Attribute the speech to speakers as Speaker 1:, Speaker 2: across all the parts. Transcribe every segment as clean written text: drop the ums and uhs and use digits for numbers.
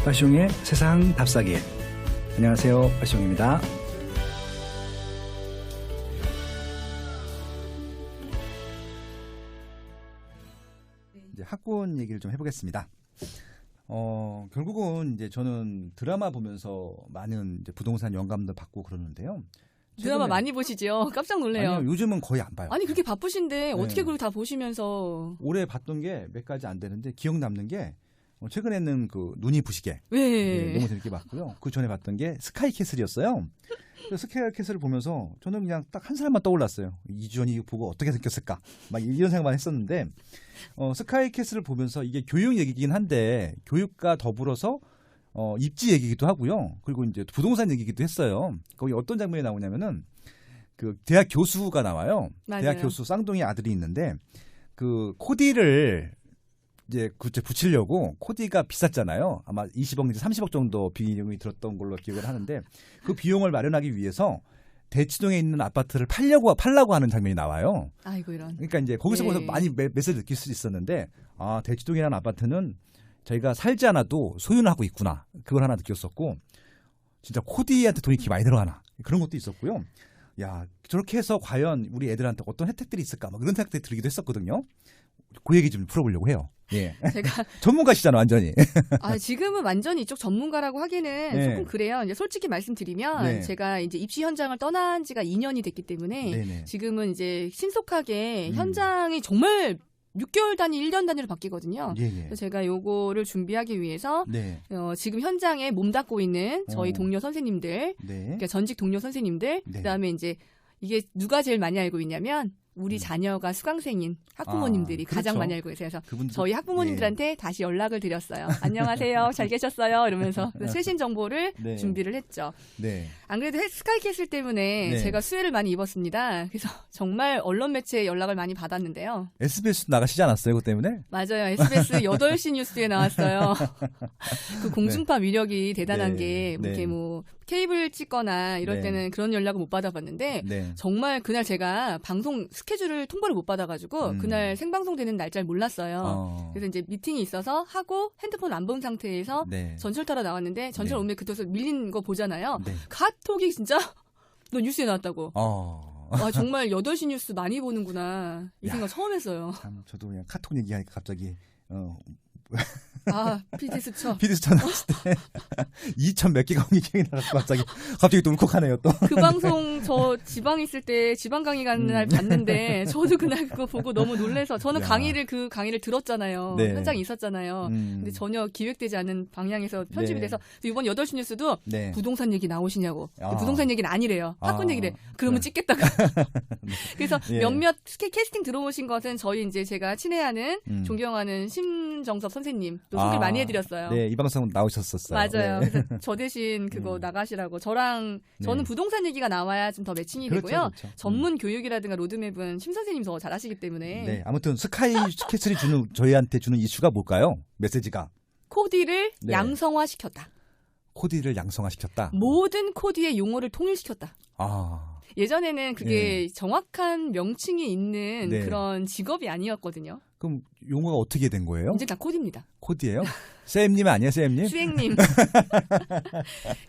Speaker 1: 빠숑의 세상 답사기. 안녕하세요, 빠숑입니다. 이제 학군 얘기를 좀 해보겠습니다. 결국은 이제 저는 드라마 보면서 많은 이제 부동산 영감도 받고 그러는데요.
Speaker 2: 드라마 많이 보시죠? 깜짝 놀래요.
Speaker 1: 아니요, 요즘은 거의 안 봐요.
Speaker 2: 아니 그렇게 바쁘신데 어떻게 그걸 다 보시면서.
Speaker 1: 올해 봤던 게 몇 가지 안 되는데 기억 남는 게 최근에는 그 눈이 부시게
Speaker 2: 네.
Speaker 1: 너무 재밌게 봤고요. 그 전에 봤던 게 스카이캐슬이었어요. 스카이캐슬을 보면서 저는 그냥 딱 한 사람만 떠올랐어요. 이주연이 보고 어떻게 느꼈을까? 막 이런 생각만 했었는데 스카이캐슬을 보면서 이게 교육 얘기긴 한데 교육과 더불어서 입지 얘기기도 하고요. 그리고 이제 부동산 얘기기도 했어요. 거기 어떤 장면이 나오냐면은 그 대학 교수가 나와요.
Speaker 2: 맞아요.
Speaker 1: 대학 교수 쌍둥이 아들이 있는데 그 코디를 이제 붙이려고 코디가 비쌌잖아요. 아마 20억 내지 30억 정도 비용이 들었던 걸로 기억을 하는데 그 비용을 마련하기 위해서 대치동에 있는 아파트를 팔라고 하는 장면이 나와요.
Speaker 2: 아이고 이런.
Speaker 1: 그러니까 이제 거기서 보면서 많이 메시지를 느낄 수 있었는데 대치동이라는 아파트는 저희가 살지 않아도 소유는 하고 있구나. 그걸 하나 느꼈었고 진짜 코디한테 돈이 이렇게 많이 들어가나 그런 것도 있었고요. 야, 저렇게 해서 과연 우리 애들한테 어떤 혜택들이 있을까? 막 그런 생각들이 들기도 했었거든요. 그 얘기 좀 풀어보려고 해요. 예.
Speaker 2: 제가
Speaker 1: 전문가시잖아, 완전히.
Speaker 2: 지금은 완전히 이쪽 전문가라고 하기는
Speaker 1: 네.
Speaker 2: 조금 그래요. 이제 솔직히 말씀드리면
Speaker 1: 네.
Speaker 2: 제가 이제 입시 현장을 떠난 지가 2년이 됐기 때문에
Speaker 1: 네네.
Speaker 2: 지금은 이제 신속하게 현장이 정말 6개월 단위, 1년 단위로 바뀌거든요.
Speaker 1: 예.
Speaker 2: 그래서 제가 요거를 준비하기 위해서
Speaker 1: 네.
Speaker 2: 지금 현장에 몸담고 있는 저희
Speaker 1: 어.
Speaker 2: 동료 선생님들,
Speaker 1: 네.
Speaker 2: 그러니까 전직 동료 선생님들,
Speaker 1: 네.
Speaker 2: 그다음에 이제 이게 누가 제일 많이 알고 있냐면 우리 자녀가 수강생인 학부모님들이
Speaker 1: 그렇죠.
Speaker 2: 가장 많이 알고 계세요. 그래서
Speaker 1: 그분들,
Speaker 2: 저희 학부모님들한테 다시 연락을 드렸어요. 안녕하세요. 잘 계셨어요? 이러면서 최신 정보를
Speaker 1: 네.
Speaker 2: 준비를 했죠.
Speaker 1: 네.
Speaker 2: 안 그래도 스카이캐슬 때문에
Speaker 1: 네.
Speaker 2: 제가 수혜를 많이 입었습니다. 그래서 정말 언론 매체에 연락을 많이 받았는데요.
Speaker 1: SBS 나가시지 않았어요, 그것 때문에?
Speaker 2: 맞아요. SBS 8시 뉴스에 나왔어요. 그 공중파 위력이 대단한
Speaker 1: 네.
Speaker 2: 게
Speaker 1: 네.
Speaker 2: 이렇게 뭐 케이블 찍거나 이럴
Speaker 1: 네.
Speaker 2: 때는 그런 연락을 못 받아봤는데
Speaker 1: 네.
Speaker 2: 정말 그날 제가 방송 스케줄을 통보를 못 받아가지고 그날 생방송 되는 날짜를 몰랐어요. 그래서 이제 미팅이 있어서 하고 핸드폰 안 본 상태에서
Speaker 1: 네.
Speaker 2: 전철 타러 나왔는데 전철
Speaker 1: 네.
Speaker 2: 오면 그때서 밀린 거 보잖아요.
Speaker 1: 네.
Speaker 2: 카톡이 진짜 너 뉴스에 나왔다고.
Speaker 1: 어.
Speaker 2: 정말 8시 뉴스 많이 보는구나. 이
Speaker 1: 야.
Speaker 2: 생각 처음 했어요.
Speaker 1: 참, 저도 그냥 카톡 얘기하니까 갑자기,
Speaker 2: PD수첩.
Speaker 1: 피디스천 나왔을 때 2천 몇 개가 온 기억이 나서 갑자기 또 울컥하네요, 또.
Speaker 2: 그 방송 저 지방에 있을 때 지방 강의 가는 날 봤는데 저도 그날 그거 보고 너무 놀래서 저는
Speaker 1: 야.
Speaker 2: 그 강의를 들었잖아요.
Speaker 1: 네.
Speaker 2: 현장에 있었잖아요. 근데 전혀 기획되지 않은 방향에서 편집이
Speaker 1: 네.
Speaker 2: 돼서 이번 8시 뉴스도
Speaker 1: 네.
Speaker 2: 부동산 얘기 나오시냐고.
Speaker 1: 아.
Speaker 2: 부동산 얘기는 아니래요. 학군
Speaker 1: 아.
Speaker 2: 얘기래. 그러면
Speaker 1: 네.
Speaker 2: 찍겠다고. 그래서
Speaker 1: 예.
Speaker 2: 몇몇 캐스팅 들어오신 것은 저희 이제 제가 친애하는 존경하는 심정섭 선생님 또 소개를 많이 해드렸어요.
Speaker 1: 네, 이 방송 나오셨었어요.
Speaker 2: 맞아요.
Speaker 1: 네.
Speaker 2: 그래서 저 대신 그거 나가시라고 저는
Speaker 1: 네.
Speaker 2: 부동산 얘기가 나와야 좀 더 매칭이
Speaker 1: 그렇죠,
Speaker 2: 되고요.
Speaker 1: 그렇죠.
Speaker 2: 전문 교육이라든가 로드맵은 심 선생님이 더 잘하시기 때문에
Speaker 1: 네, 아무튼 스카이캐슬이 저희한테 주는 이슈가 뭘까요? 메시지가
Speaker 2: 코디를
Speaker 1: 네.
Speaker 2: 양성화시켰다.
Speaker 1: 코디를 양성화시켰다.
Speaker 2: 모든 코디의 용어를 통일시켰다.
Speaker 1: 아,
Speaker 2: 예전에는 그게 정확한 명칭이 있는
Speaker 1: 네.
Speaker 2: 그런 직업이 아니었거든요.
Speaker 1: 그럼 용어가 어떻게 된 거예요?
Speaker 2: 이제 다 코디입니다.
Speaker 1: 코디예요? 쌤님 아니에요, 쌤님?
Speaker 2: 수행님.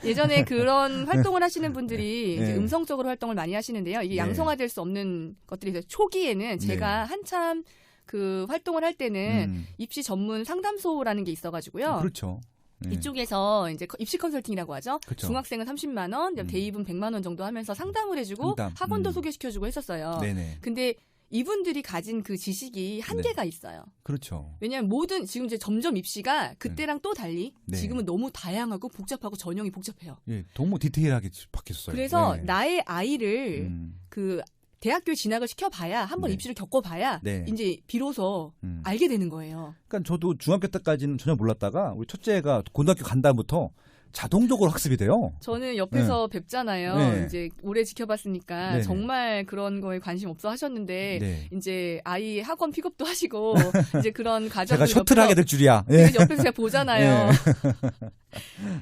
Speaker 2: 예전에 그런 활동을 하시는 분들이
Speaker 1: 네.
Speaker 2: 이제 음성적으로 활동을 많이 하시는데요. 이게
Speaker 1: 네.
Speaker 2: 양성화될 수 없는 것들이 있어요. 초기에는 제가 한참 그 활동을 할 때는 입시 전문 상담소라는 게 있어가지고요.
Speaker 1: 그렇죠. 네.
Speaker 2: 이쪽에서 이제 입시 컨설팅이라고 하죠.
Speaker 1: 그렇죠.
Speaker 2: 중학생은 30만 원, 대입은 100만 원 정도 하면서 상담을 해주고
Speaker 1: 상담.
Speaker 2: 학원도 소개시켜주고 했었어요.
Speaker 1: 네네.
Speaker 2: 근데 이분들이 가진 그 지식이 한계가 있어요.
Speaker 1: 그렇죠.
Speaker 2: 왜냐하면 지금 이제 점점 입시가 그때랑 또 달리
Speaker 1: 네.
Speaker 2: 지금은 너무 다양하고 복잡하고 전형이 복잡해요.
Speaker 1: 예, 너무 디테일하게 바뀌었어요.
Speaker 2: 그래서
Speaker 1: 네.
Speaker 2: 나의 아이를 그 대학교에 진학을 시켜봐야 한번
Speaker 1: 네.
Speaker 2: 입시를 겪어봐야
Speaker 1: 네.
Speaker 2: 이제 비로소 알게 되는 거예요.
Speaker 1: 그러니까 저도 중학교 때까지는 전혀 몰랐다가 우리 첫째가 고등학교 간 다음부터 자동적으로 학습이 돼요.
Speaker 2: 저는 옆에서 뵙잖아요.
Speaker 1: 네.
Speaker 2: 이제 오래 지켜봤으니까
Speaker 1: 네네.
Speaker 2: 정말 그런 거에 관심 없어 하셨는데
Speaker 1: 네.
Speaker 2: 이제 아이 학원 픽업도 하시고 이제 그런 과정을
Speaker 1: 제가 셔틀 하게 될 줄이야. 예.
Speaker 2: 옆에서 제가 보잖아요.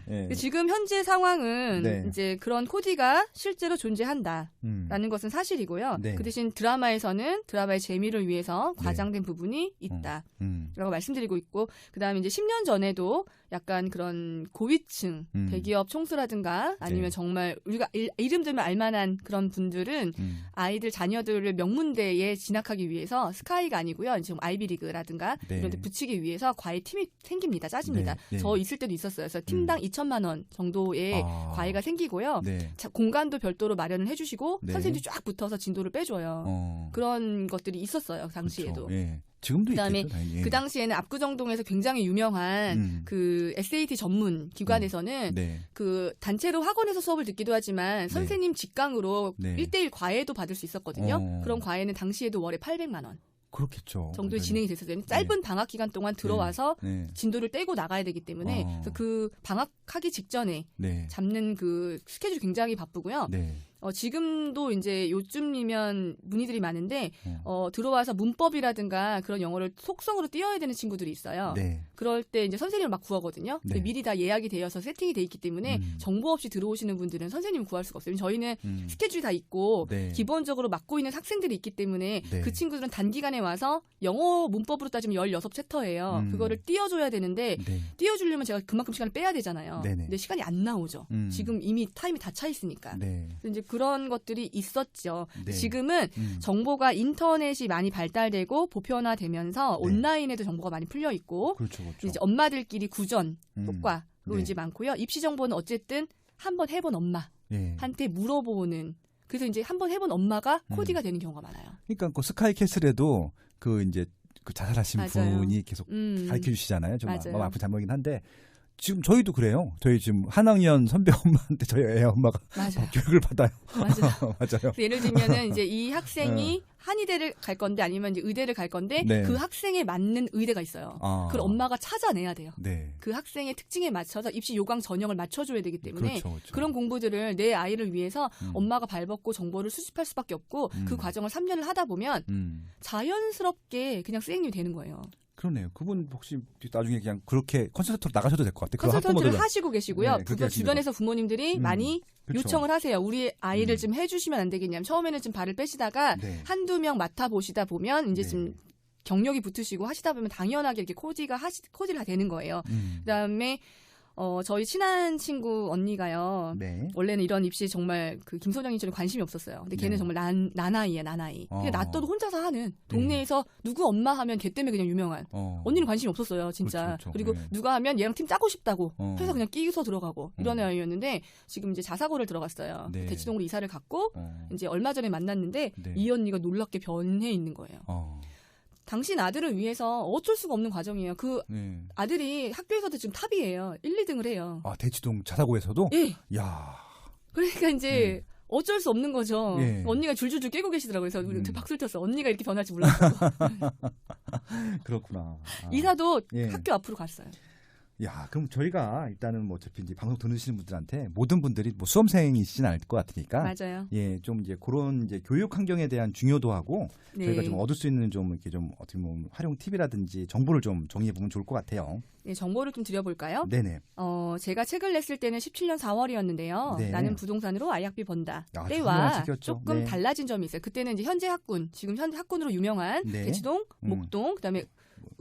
Speaker 1: 예.
Speaker 2: 지금 현재 상황은
Speaker 1: 네.
Speaker 2: 이제 그런 코디가 실제로 존재한다라는 것은 사실이고요.
Speaker 1: 네.
Speaker 2: 그 대신 드라마에서는 드라마의 재미를 위해서 과장된 부분이 있다라고
Speaker 1: 음.
Speaker 2: 말씀드리고 있고, 그다음에 이제 10년 전에도 약간 그런 고위층 대기업 총수라든가 아니면
Speaker 1: 네.
Speaker 2: 정말 우리가 이름 들면 알만한 그런 분들은 아이들 자녀들을 명문대에 진학하기 위해서 스카이가 아니고요. 지금 아이비리그라든가
Speaker 1: 네.
Speaker 2: 이런 데 붙이기 위해서 과외 팀이 생깁니다. 짜집니다.
Speaker 1: 네. 네.
Speaker 2: 저 있을 때도 있었어요. 그래서 팀당 2천만 원 정도의 과외가 생기고요.
Speaker 1: 네.
Speaker 2: 공간도 별도로 마련을 해주시고
Speaker 1: 네.
Speaker 2: 선생님이 쫙 붙어서 진도를 빼줘요. 그런 것들이 있었어요. 당시에도.
Speaker 1: 그렇죠. 예. 지금도
Speaker 2: 그다음에
Speaker 1: 있겠죠. 당연히.
Speaker 2: 그 당시에는 압구정동에서 굉장히 유명한 그 SAT 전문 기관에서는
Speaker 1: 네.
Speaker 2: 그 단체로 학원에서 수업을 듣기도 하지만 선생님 직강으로
Speaker 1: 네.
Speaker 2: 1대1 과외도 받을 수 있었거든요. 그런 과외는 당시에도 월에 800만 원
Speaker 1: 그렇겠죠.
Speaker 2: 정도의 진행이 됐었어요. 짧은 방학 기간 동안 들어와서
Speaker 1: 네.
Speaker 2: 진도를 떼고 나가야 되기 때문에 그래서 그 방학하기 직전에
Speaker 1: 네.
Speaker 2: 잡는 그 스케줄이 굉장히 바쁘고요.
Speaker 1: 네.
Speaker 2: 지금도 이제 요즘이면 문의들이 많은데 들어와서 문법이라든가 그런 영어를 속성으로 띄워야 되는 친구들이 있어요.
Speaker 1: 네.
Speaker 2: 그럴 때 이제 선생님을 막 구하거든요. 근데
Speaker 1: 네.
Speaker 2: 미리 다 예약이 되어서 세팅이 돼 있기 때문에 정보 없이 들어오시는 분들은 선생님을 구할 수가 없어요. 저희는 스케줄이 다 있고
Speaker 1: 네.
Speaker 2: 기본적으로 맡고 있는 학생들이 있기 때문에
Speaker 1: 네.
Speaker 2: 그 친구들은 단기간에 와서 영어 문법으로 따지면 16챕터예요. 그거를 띄워줘야 되는데
Speaker 1: 네.
Speaker 2: 띄워주려면 제가 그만큼 시간을 빼야 되잖아요.
Speaker 1: 네네.
Speaker 2: 근데 시간이 안 나오죠. 지금 이미 타임이 다 차 있으니까.
Speaker 1: 네.
Speaker 2: 이제 그런 것들이 있었죠.
Speaker 1: 네.
Speaker 2: 지금은 정보가 인터넷이 많이 발달되고 보편화되면서
Speaker 1: 네.
Speaker 2: 온라인에도 정보가 많이 풀려 있고
Speaker 1: 그렇죠. 그렇죠.
Speaker 2: 이제 엄마들끼리 구전 효과로
Speaker 1: 네.
Speaker 2: 이제 많고요. 입시 정보는 어쨌든 한번 해본 엄마한테
Speaker 1: 예.
Speaker 2: 물어보는 그래서 이제 한번 해본 엄마가 코디가 되는 경우가 많아요.
Speaker 1: 그러니까 그 스카이 캐슬에도 그 이제 그 자살하신
Speaker 2: 맞아요.
Speaker 1: 분이 계속 가르쳐 주시잖아요. 좀
Speaker 2: 맞아요.
Speaker 1: 마음 아픈 장면이긴 한데 지금 저희도 그래요. 저희 지금 한 학년 선배 엄마한테 저희 애 엄마가
Speaker 2: 맞아요.
Speaker 1: 교육을 받아요.
Speaker 2: 맞아요.
Speaker 1: 맞아요.
Speaker 2: 예를 들면은 이제 이 학생이 한의대를 갈 건데 아니면 이제 의대를 갈 건데
Speaker 1: 네.
Speaker 2: 그 학생에 맞는 의대가 있어요. 그걸 엄마가 찾아내야 돼요.
Speaker 1: 네.
Speaker 2: 그 학생의 특징에 맞춰서 입시 요강 전형을 맞춰줘야 되기 때문에
Speaker 1: 그렇죠, 그렇죠.
Speaker 2: 그런 공부들을 내 아이를 위해서 엄마가 발벗고 정보를 수집할 수밖에 없고 그 과정을 3년을 하다 보면 자연스럽게 그냥 선생님이 되는 거예요.
Speaker 1: 그러네요. 그분 혹시 나중에 그냥 그렇게 컨설턴트로 나가셔도 될 것 같아요.
Speaker 2: 컨설턴트를 하시고 계시고요.
Speaker 1: 네,
Speaker 2: 그거 주변에서 부모님들이 많이
Speaker 1: 그렇죠.
Speaker 2: 요청을 하세요. 우리 아이를 좀 해주시면 안 되겠냐면 처음에는 좀 발을 빼시다가
Speaker 1: 네.
Speaker 2: 한두 명 맡아보시다 보면 이제
Speaker 1: 네.
Speaker 2: 좀 경력이 붙으시고 하시다 보면 당연하게 이렇게 코디가 되는 거예요. 그다음에 저희 친한 친구 언니가요.
Speaker 1: 네.
Speaker 2: 원래는 이런 입시에 정말 그 김소정이처럼 관심이 없었어요. 근데 걔는
Speaker 1: 네.
Speaker 2: 정말 난아이야, 난아이. 그냥 놔둬도 혼자서 하는 동네에서 누구 엄마 하면 걔 때문에 그냥 유명한. 언니는 관심이 없었어요, 진짜.
Speaker 1: 그렇죠, 그렇죠.
Speaker 2: 그리고
Speaker 1: 네.
Speaker 2: 누가 하면 얘랑 팀 짜고 싶다고 해서 그냥 끼서 들어가고 이런
Speaker 1: 어.
Speaker 2: 아이였는데 지금 이제 자사고를 들어갔어요.
Speaker 1: 네.
Speaker 2: 대치동으로 이사를 갔고 이제 얼마 전에 만났는데
Speaker 1: 네.
Speaker 2: 이 언니가 놀랍게 변해 있는 거예요. 당신 아들을 위해서 어쩔 수가 없는 과정이에요. 그
Speaker 1: 네.
Speaker 2: 아들이 학교에서도 지금 탑이에요. 1, 2등을 해요.
Speaker 1: 아, 대치동 자사고에서도?
Speaker 2: 예.
Speaker 1: 야.
Speaker 2: 그러니까 이제 어쩔 수 없는 거죠.
Speaker 1: 예.
Speaker 2: 언니가 줄줄줄 깨고 계시더라고요. 그래서 우리 박수를 쳤어요. 언니가 이렇게 변할 줄 몰랐다고.
Speaker 1: 그렇구나.
Speaker 2: 이사도
Speaker 1: 예.
Speaker 2: 학교 앞으로 갔어요.
Speaker 1: 야, 그럼 저희가 일단은 뭐 어차피 이제 방송 들으시는 분들한테 모든 분들이 뭐 수험생이시진 않을 것 같으니까
Speaker 2: 맞아요.
Speaker 1: 예, 좀 이제 그런 이제 교육 환경에 대한 중요도하고
Speaker 2: 네.
Speaker 1: 저희가 좀 얻을 수 있는 좀 이렇게 좀 어떻게 보면 활용 팁이라든지 정보를 좀 정리해 보면 좋을 것 같아요.
Speaker 2: 네, 정보를 좀 드려볼까요?
Speaker 1: 네네.
Speaker 2: 제가 책을 냈을 때는 17년 4월이었는데요.
Speaker 1: 네.
Speaker 2: 나는 부동산으로 아이학비 번다.
Speaker 1: 아,
Speaker 2: 때와
Speaker 1: 훌륭한 책이었죠.
Speaker 2: 조금
Speaker 1: 네.
Speaker 2: 달라진 점이 있어요. 그때는 이제 현재 학군, 지금 현재 학군으로 유명한
Speaker 1: 네.
Speaker 2: 대치동, 목동, 그다음에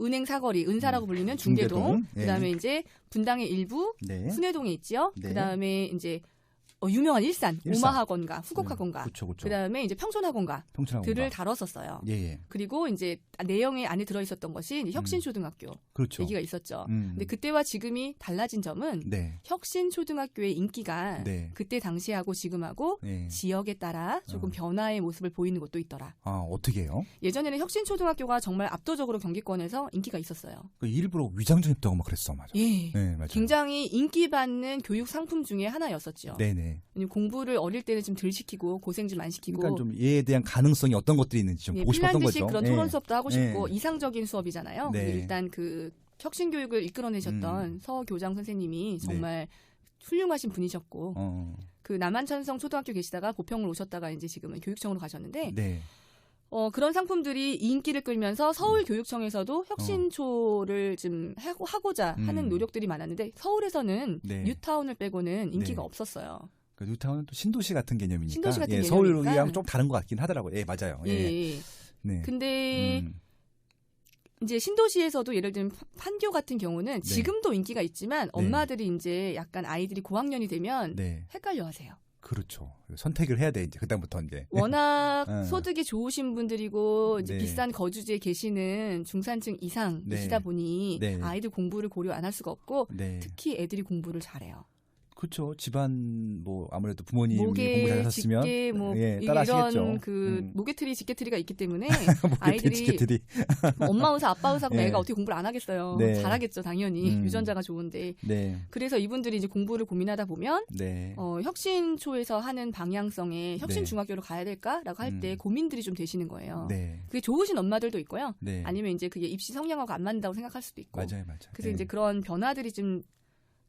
Speaker 2: 은행 사거리, 은사라고 불리는 중계동,
Speaker 1: 중계동. 네.
Speaker 2: 그다음에 이제 분당의 일부,
Speaker 1: 네.
Speaker 2: 순회동에 있지요.
Speaker 1: 네.
Speaker 2: 그다음에 이제 유명한 일산, 오마학원가, 후곡학원가,
Speaker 1: 그렇죠, 그렇죠.
Speaker 2: 그다음에 이제 평촌학원가
Speaker 1: 평촌학원가.
Speaker 2: 들을 다뤘었어요.
Speaker 1: 예, 예.
Speaker 2: 그리고 이제 내용에 안에 들어있었던 것이 이제 혁신초등학교
Speaker 1: 그렇죠.
Speaker 2: 얘기가 있었죠.
Speaker 1: 음.
Speaker 2: 근데 그때와 지금이 달라진 점은
Speaker 1: 네.
Speaker 2: 혁신초등학교의 인기가
Speaker 1: 네.
Speaker 2: 그때 당시하고 지금하고
Speaker 1: 네.
Speaker 2: 지역에 따라 조금 변화의 모습을 보이는 곳도 있더라.
Speaker 1: 아, 어떻게 해요?
Speaker 2: 예전에는 혁신초등학교가 정말 압도적으로 경기권에서 인기가 있었어요.
Speaker 1: 그 일부러 위장전입도 하고 막 그랬어, 맞아.
Speaker 2: 예.
Speaker 1: 네, 맞아요.
Speaker 2: 굉장히 인기받는 교육 상품 중에 하나였었죠.
Speaker 1: 네네.
Speaker 2: 공부를 어릴 때는 좀 덜 시키고 고생 좀 안 시키고
Speaker 1: 그러니까 좀 얘에 대한 가능성이 어떤 것들이 있는지 좀 보고 싶었던
Speaker 2: 핀란드식
Speaker 1: 거죠.
Speaker 2: 그런
Speaker 1: 예.
Speaker 2: 토론 수업도 하고 싶고
Speaker 1: 예.
Speaker 2: 이상적인 수업이잖아요.
Speaker 1: 네.
Speaker 2: 일단 그 혁신 교육을 이끌어내셨던 서 교장 선생님이 정말 훌륭하신 분이셨고 그 남한천성 초등학교 계시다가 고평을 오셨다가 이제 지금은 교육청으로 가셨는데
Speaker 1: 네.
Speaker 2: 그런 상품들이 인기를 끌면서 서울교육청에서도 혁신초를 좀 하고자 하는 노력들이 많았는데 서울에서는
Speaker 1: 네.
Speaker 2: 뉴타운을 빼고는 인기가
Speaker 1: 네.
Speaker 2: 없었어요.
Speaker 1: 그 뉴타운은 또 신도시 같은 개념이니까.
Speaker 2: 신도시 같은
Speaker 1: 예,
Speaker 2: 개념이니까.
Speaker 1: 서울이랑 좀 다른 것 같긴 하더라고요. 예, 맞아요. 예.
Speaker 2: 예.
Speaker 1: 네.
Speaker 2: 근데 이제 신도시에서도 예를 들면 판교 같은 경우는
Speaker 1: 네.
Speaker 2: 지금도 인기가 있지만 엄마들이 이제 약간 아이들이 고학년이 되면
Speaker 1: 네.
Speaker 2: 헷갈려하세요.
Speaker 1: 그렇죠. 선택을 해야 돼 이제 그다음부터 이제.
Speaker 2: 워낙
Speaker 1: 네.
Speaker 2: 소득이 좋으신 분들이고 이제
Speaker 1: 네.
Speaker 2: 비싼 거주지에 계시는 중산층 이상이시다
Speaker 1: 네.
Speaker 2: 보니
Speaker 1: 네.
Speaker 2: 아이들 공부를 고려 안 할 수가 없고
Speaker 1: 네.
Speaker 2: 특히 애들이 공부를 잘해요.
Speaker 1: 그렇죠. 집안 뭐 아무래도 부모님이 공부
Speaker 2: 모계,
Speaker 1: 잘하셨으면
Speaker 2: 직계 뭐
Speaker 1: 예, 따라하시겠죠.
Speaker 2: 이런 그 모계트리 직계트리가 있기 때문에 아이들이
Speaker 1: 직계들이.
Speaker 2: 엄마 의사 아빠 의사고
Speaker 1: 예.
Speaker 2: 애가 어떻게 공부를 안 하겠어요.
Speaker 1: 네.
Speaker 2: 잘하겠죠 당연히 유전자가 좋은데.
Speaker 1: 네.
Speaker 2: 그래서 이분들이 이제 공부를 고민하다 보면
Speaker 1: 네.
Speaker 2: 혁신초에서 하는 방향성에 혁신중학교로 가야 될까라고 할 때 고민들이 좀 되시는 거예요.
Speaker 1: 네.
Speaker 2: 그게 좋으신 엄마들도 있고요.
Speaker 1: 네.
Speaker 2: 아니면 이제 그게 입시 성향하고 안 맞는다고 생각할 수도 있고.
Speaker 1: 맞아요.
Speaker 2: 그래서
Speaker 1: 네.
Speaker 2: 이제 그런 변화들이 좀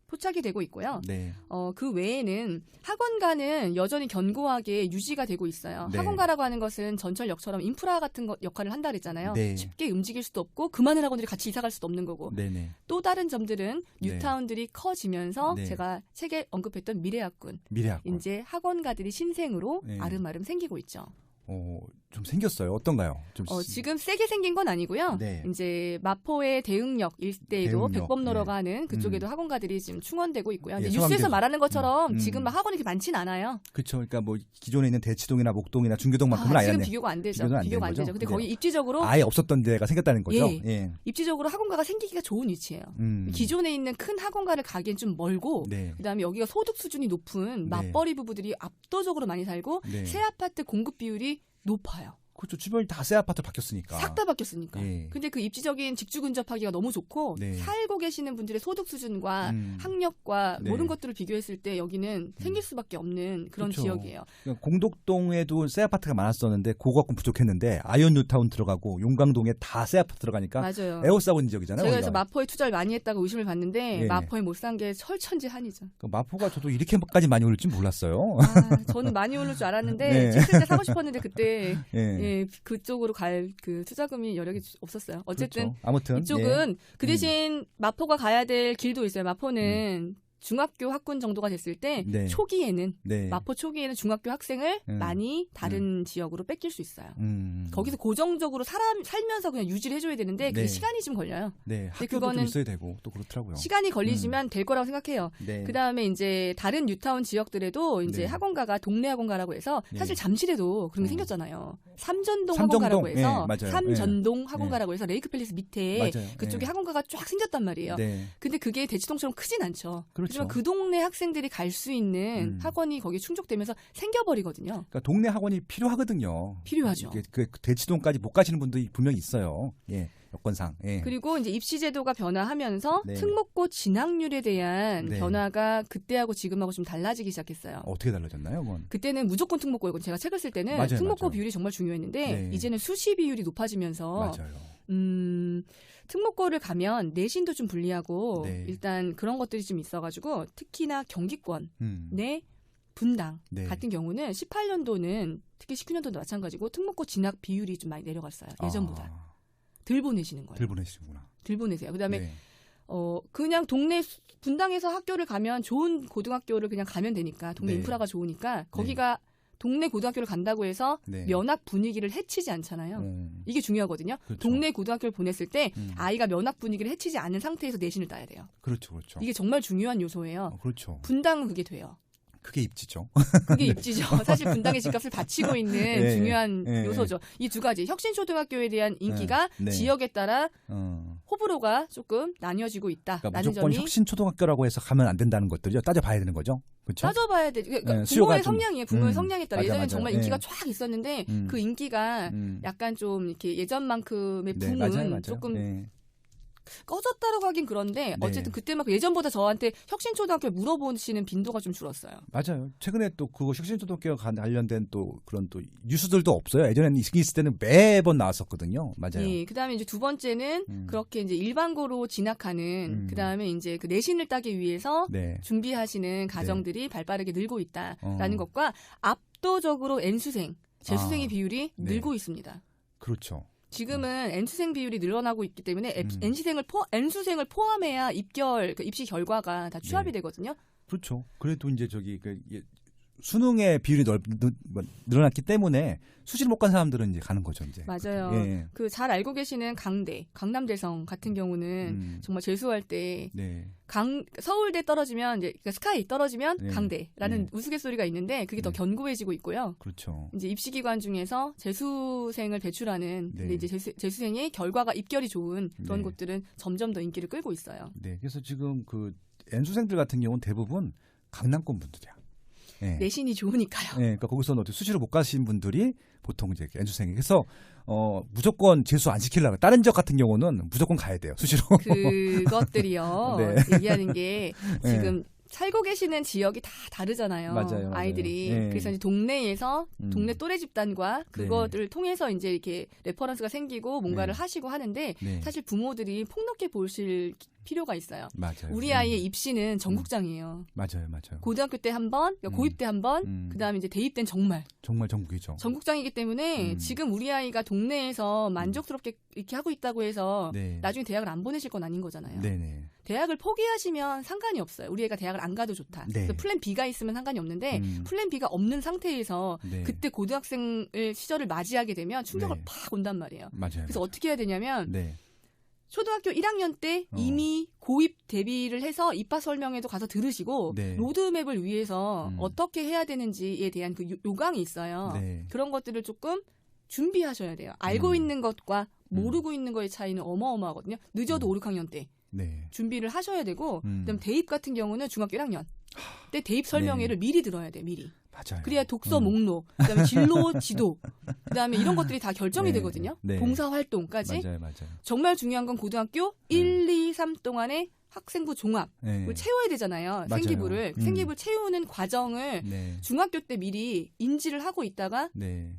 Speaker 2: 포착이 되고 있고요.
Speaker 1: 네.
Speaker 2: 그 외에는 학원가는 여전히 견고하게 유지가 되고 있어요.
Speaker 1: 네.
Speaker 2: 학원가라고 하는 것은 전철역처럼 인프라 같은 역할을 한다 그랬잖아요.
Speaker 1: 네.
Speaker 2: 쉽게 움직일 수도 없고 그 많은 학원들이 같이 이사 갈 수도 없는 거고.
Speaker 1: 네네.
Speaker 2: 또 다른 점들은
Speaker 1: 네.
Speaker 2: 뉴타운들이 커지면서
Speaker 1: 네.
Speaker 2: 제가 책에 언급했던 미래학군.
Speaker 1: 미래학군.
Speaker 2: 이제 학원가들이 신생으로
Speaker 1: 네.
Speaker 2: 아름아름 생기고 있죠.
Speaker 1: 좀 생겼어요. 어떤가요? 좀
Speaker 2: 지금 세게 생긴 건 아니고요.
Speaker 1: 네.
Speaker 2: 이제 마포의 대흥역 일대에도
Speaker 1: 대흥역,
Speaker 2: 백범로라고
Speaker 1: 네.
Speaker 2: 하는 그쪽에도 학원가들이 지금 충원되고 있고요.
Speaker 1: 예,
Speaker 2: 이제 뉴스에서
Speaker 1: 성황대도.
Speaker 2: 말하는 것처럼 지금 막 학원이 그렇게 많진 않아요.
Speaker 1: 그렇죠. 그러니까 뭐 기존에 있는 대치동이나 목동이나 중교동만큼은 아예
Speaker 2: 지금
Speaker 1: 안
Speaker 2: 비교가 안 되죠.
Speaker 1: 비교는 안
Speaker 2: 비교가
Speaker 1: 되는
Speaker 2: 안 되죠.
Speaker 1: 거죠?
Speaker 2: 근데
Speaker 1: 네.
Speaker 2: 거기 입지적으로
Speaker 1: 아예 없었던 데가 생겼다는 거죠.
Speaker 2: 예.
Speaker 1: 예.
Speaker 2: 입지적으로 학원가가 생기기가 좋은 위치예요. 기존에 있는 큰 학원가를 가기엔 좀 멀고
Speaker 1: 네.
Speaker 2: 그다음에 여기가 소득 수준이 높은 맞벌이 부부들이 압도적으로 많이 살고
Speaker 1: 네.
Speaker 2: 새 아파트 공급 비율이 높아요.
Speaker 1: 그렇죠. 주변이 다 새 아파트 바뀌었으니까.
Speaker 2: 싹 다 바뀌었으니까.
Speaker 1: 예.
Speaker 2: 근데 그 입지적인 직주 근접하기가 너무 좋고
Speaker 1: 네.
Speaker 2: 살고 계시는 분들의 소득 수준과 학력과
Speaker 1: 네.
Speaker 2: 모든 것들을 비교했을 때 여기는 생길 수밖에 없는 그런
Speaker 1: 그렇죠.
Speaker 2: 지역이에요.
Speaker 1: 그러니까 공덕동에도 새 아파트가 많았었는데 그거 갖고 부족했는데 아이언 뉴타운 들어가고 용강동에 다 새 아파트 들어가니까
Speaker 2: 맞아요.
Speaker 1: 에어싸고 있는 지역이잖아요.
Speaker 2: 제가
Speaker 1: 거기가.
Speaker 2: 그래서 마포에 투자를 많이 했다고 의심을 받는데
Speaker 1: 예.
Speaker 2: 마포에 못 산 게 철천지한이죠.
Speaker 1: 그 마포가 저도 이렇게까지 많이 오를 줄 몰랐어요.
Speaker 2: 저는 많이 오를 줄 알았는데
Speaker 1: 네.
Speaker 2: 7세대 사고 싶었는데 그때
Speaker 1: 예.
Speaker 2: 예, 그쪽으로 갈 그 투자금이 여력이 없었어요. 어쨌든
Speaker 1: 그렇죠. 아무튼
Speaker 2: 이쪽은
Speaker 1: 예.
Speaker 2: 그 대신 마포가 가야 될 길도 있어요. 마포는 중학교 학군 정도가 됐을 때
Speaker 1: 네.
Speaker 2: 초기에는
Speaker 1: 네.
Speaker 2: 마포 초기에는 중학교 학생을 많이 다른 지역으로 뺏길 수 있어요. 거기서 고정적으로 살면서 그냥 유지를 해줘야 되는데 그게
Speaker 1: 네.
Speaker 2: 시간이 좀 걸려요.
Speaker 1: 네. 학교도
Speaker 2: 그거는
Speaker 1: 좀 있어야 되고 또 그렇더라고요.
Speaker 2: 시간이 걸리지만 될 거라고 생각해요.
Speaker 1: 네.
Speaker 2: 그 다음에 이제 다른 뉴타운 지역들에도 이제
Speaker 1: 네.
Speaker 2: 학원가가 동네 학원가라고 해서
Speaker 1: 네.
Speaker 2: 사실 잠실에도 그런 게 생겼잖아요. 삼전동
Speaker 1: 삼정동,
Speaker 2: 학원가라고 해서
Speaker 1: 예, 맞아요.
Speaker 2: 삼전동 학원가라고 해서 레이크 팰리스 밑에
Speaker 1: 맞아요.
Speaker 2: 그쪽에
Speaker 1: 예.
Speaker 2: 학원가가 쫙 생겼단 말이에요.
Speaker 1: 네.
Speaker 2: 근데 그게 대치동처럼 크진 않죠.
Speaker 1: 그렇죠.
Speaker 2: 하지만 그 동네 학생들이 갈 수 있는 학원이 거기에 충족되면서 생겨버리거든요.
Speaker 1: 그러니까 동네 학원이 필요하거든요.
Speaker 2: 필요하죠.
Speaker 1: 그 대치동까지 못 가시는 분들이 분명히 있어요. 예. 여건상. 예.
Speaker 2: 그리고 이제 입시 제도가 변화하면서
Speaker 1: 네.
Speaker 2: 특목고 진학률에 대한
Speaker 1: 네.
Speaker 2: 변화가 그때하고 지금하고 좀 달라지기 시작했어요.
Speaker 1: 어떻게 달라졌나요, 그건?
Speaker 2: 그때는 무조건 특목고였고 제가 책을 쓸 때는
Speaker 1: 맞아요,
Speaker 2: 특목고
Speaker 1: 맞아요.
Speaker 2: 비율이 정말 중요했는데
Speaker 1: 네.
Speaker 2: 이제는 수시 비율이 높아지면서
Speaker 1: 맞아요.
Speaker 2: 특목고를 가면 내신도 좀 불리하고
Speaker 1: 네.
Speaker 2: 일단 그런 것들이 좀 있어가지고 특히나 경기권 내 분당
Speaker 1: 네.
Speaker 2: 같은 경우는 18년도는 특히 19년도도 마찬가지고 특목고 진학 비율이 좀 많이 내려갔어요. 예전보다. 덜 보내시는 거예요.
Speaker 1: 덜 보내시는구나.
Speaker 2: 덜 보내세요. 그다음에
Speaker 1: 네.
Speaker 2: 그냥 동네 분당에서 학교를 가면 좋은 고등학교를 그냥 가면 되니까 동네
Speaker 1: 네.
Speaker 2: 인프라가 좋으니까 거기가 동네 고등학교를 간다고 해서
Speaker 1: 네.
Speaker 2: 면학 분위기를 해치지 않잖아요. 이게 중요하거든요.
Speaker 1: 그렇죠.
Speaker 2: 동네 고등학교를 보냈을 때 아이가 면학 분위기를 해치지 않은 상태에서 내신을 따야 돼요.
Speaker 1: 그렇죠, 그렇죠.
Speaker 2: 이게 정말 중요한 요소예요.
Speaker 1: 그렇죠.
Speaker 2: 분당은 그게 돼요.
Speaker 1: 그게 입지죠.
Speaker 2: 그게 입지죠. 사실 분당의 집값을 바치고 있는
Speaker 1: 예,
Speaker 2: 중요한
Speaker 1: 예,
Speaker 2: 요소죠. 이 두 가지 혁신초등학교에 대한 인기가
Speaker 1: 네.
Speaker 2: 지역에 따라
Speaker 1: 어.
Speaker 2: 호불호가 조금 나뉘어지고 있다라는
Speaker 1: 그러니까 무조건
Speaker 2: 점이
Speaker 1: 혁신초등학교라고 해서 가면 안 된다는 것들이요. 따져봐야 되는 거죠. 그렇죠?
Speaker 2: 따져봐야 돼. 그러니까
Speaker 1: 네, 수요가
Speaker 2: 부모의
Speaker 1: 좀-
Speaker 2: 성향이에요. 부모의 성향에 따라
Speaker 1: 맞아,
Speaker 2: 예전에
Speaker 1: 맞아.
Speaker 2: 정말
Speaker 1: 예.
Speaker 2: 인기가 쫙 있었는데 그 인기가 약간 좀 이렇게 예전만큼의
Speaker 1: 네,
Speaker 2: 붐은
Speaker 1: 맞아요.
Speaker 2: 조금
Speaker 1: 네.
Speaker 2: 꺼졌다라고 하긴 그런데 어쨌든 그때만큼 예전보다 저한테 혁신초등학교 물어보시는 빈도가 좀 줄었어요.
Speaker 1: 맞아요. 최근에 또 그거 혁신초등학교 관련된 또 그런 또 뉴스들도 없어요. 예전에는 있을 때는 매번 나왔었거든요. 맞아요.
Speaker 2: 예, 그다음에 이제 두 번째는 그렇게 이제 일반고로 진학하는 그다음에 이제 그 내신을 따기 위해서
Speaker 1: 네.
Speaker 2: 준비하시는 가정들이 발빠르게 늘고 있다라는 것과 압도적으로 N수생, 재수생의 비율이
Speaker 1: 네.
Speaker 2: 늘고 있습니다.
Speaker 1: 그렇죠.
Speaker 2: 지금은 N수생 비율이 늘어나고 있기 때문에 N수생을 포함해야 입시 결과가 다 취합이
Speaker 1: 네.
Speaker 2: 되거든요.
Speaker 1: 그렇죠. 그래도 이제 수능의 비율이 늘어났기 때문에 수시를 못 간 사람들은 이제 가는 거죠, 이제.
Speaker 2: 맞아요.
Speaker 1: 예.
Speaker 2: 그 잘 알고 계시는 강대, 강남대성 같은 경우는 정말 재수할 때
Speaker 1: 네.
Speaker 2: 서울대 떨어지면 이제 그러니까 스카이 떨어지면
Speaker 1: 네.
Speaker 2: 강대라는
Speaker 1: 네.
Speaker 2: 우스갯소리가 있는데 그게 더
Speaker 1: 네.
Speaker 2: 견고해지고 있고요.
Speaker 1: 그렇죠.
Speaker 2: 이제 입시기관 중에서 재수생을 배출하는
Speaker 1: 네.
Speaker 2: 근데 이제 재수생의 결과가 입결이 좋은 그런
Speaker 1: 네.
Speaker 2: 곳들은 점점 더 인기를 끌고 있어요.
Speaker 1: 네. 그래서 지금 그 N수생들 같은 경우는 대부분 강남권 분들이야. 네.
Speaker 2: 내신이 좋으니까요.
Speaker 1: 네, 그러니까 거기서는 어떻게 수시로 못 가신 분들이 보통 이제 N수생이. 그래서 무조건 재수 안 시키려고. 다른 지역 같은 경우는 무조건 가야 돼요. 수시로.
Speaker 2: 그것들이요.
Speaker 1: 네.
Speaker 2: 얘기하는 게 지금 살고 계시는 지역이 다 다르잖아요.
Speaker 1: 맞아요.
Speaker 2: 아이들이.
Speaker 1: 네.
Speaker 2: 그래서 이제 동네에서 동네 또래 집단과 그것을 통해서 이제 이렇게 레퍼런스가 생기고 뭔가를 하시고 하는데
Speaker 1: 네.
Speaker 2: 사실 부모들이 폭넓게 보실 필요가 있어요.
Speaker 1: 맞아요.
Speaker 2: 우리 아이의 입시는 전국장이에요.
Speaker 1: 맞아요. 맞아요.
Speaker 2: 고등학교 때 한 번, 그러니까 고입 때 한 번, 그다음에 이제 대입 때는 정말
Speaker 1: 전국이죠.
Speaker 2: 전국장이기 때문에 지금 우리 아이가 동네에서 만족스럽게 이렇게 하고 있다고 해서
Speaker 1: 네.
Speaker 2: 나중에 대학을 안 보내실 건 아닌 거잖아요.
Speaker 1: 네네.
Speaker 2: 대학을 포기하시면 상관이 없어요. 우리 애가 대학을 안 가도 좋다.
Speaker 1: 네.
Speaker 2: 그래서 플랜 B가 있으면 상관이 없는데 플랜 B가 없는 상태에서
Speaker 1: 네.
Speaker 2: 그때 고등학생 시절을 맞이하게 되면 충격을
Speaker 1: 네.
Speaker 2: 팍 온단 말이에요.
Speaker 1: 맞아요.
Speaker 2: 그래서 어떻게 해야 되냐면
Speaker 1: 네.
Speaker 2: 초등학교 1학년 때 이미 고입 대비를 해서 입학 설명회도 가서 들으시고
Speaker 1: 네.
Speaker 2: 로드맵을 위해서 어떻게 해야 되는지에 대한 그 요강이 있어요.
Speaker 1: 네.
Speaker 2: 그런 것들을 조금 준비하셔야 돼요. 알고 있는 것과 모르고 있는 거의 차이는 어마어마하거든요. 늦어도 5, 6학년 때
Speaker 1: 네.
Speaker 2: 준비를 하셔야 되고 그다음 대입 같은 경우는 중학교 1학년 때 대입 설명회를 미리 들어야 돼요. 미리.
Speaker 1: 맞아요.
Speaker 2: 그래야 독서 목록, 그다음에 진로 지도, 그다음에 이런 것들이 다 결정이 되거든요.
Speaker 1: 네.
Speaker 2: 봉사활동까지.
Speaker 1: 맞아요.
Speaker 2: 정말 중요한 건 고등학교 1, 2, 3 동안에 학생부 종합 을 채워야 되잖아요.
Speaker 1: 맞아요.
Speaker 2: 생기부를. 생기부를 채우는 과정을
Speaker 1: 네.
Speaker 2: 중학교 때 미리 인지를 하고 있다가
Speaker 1: 네.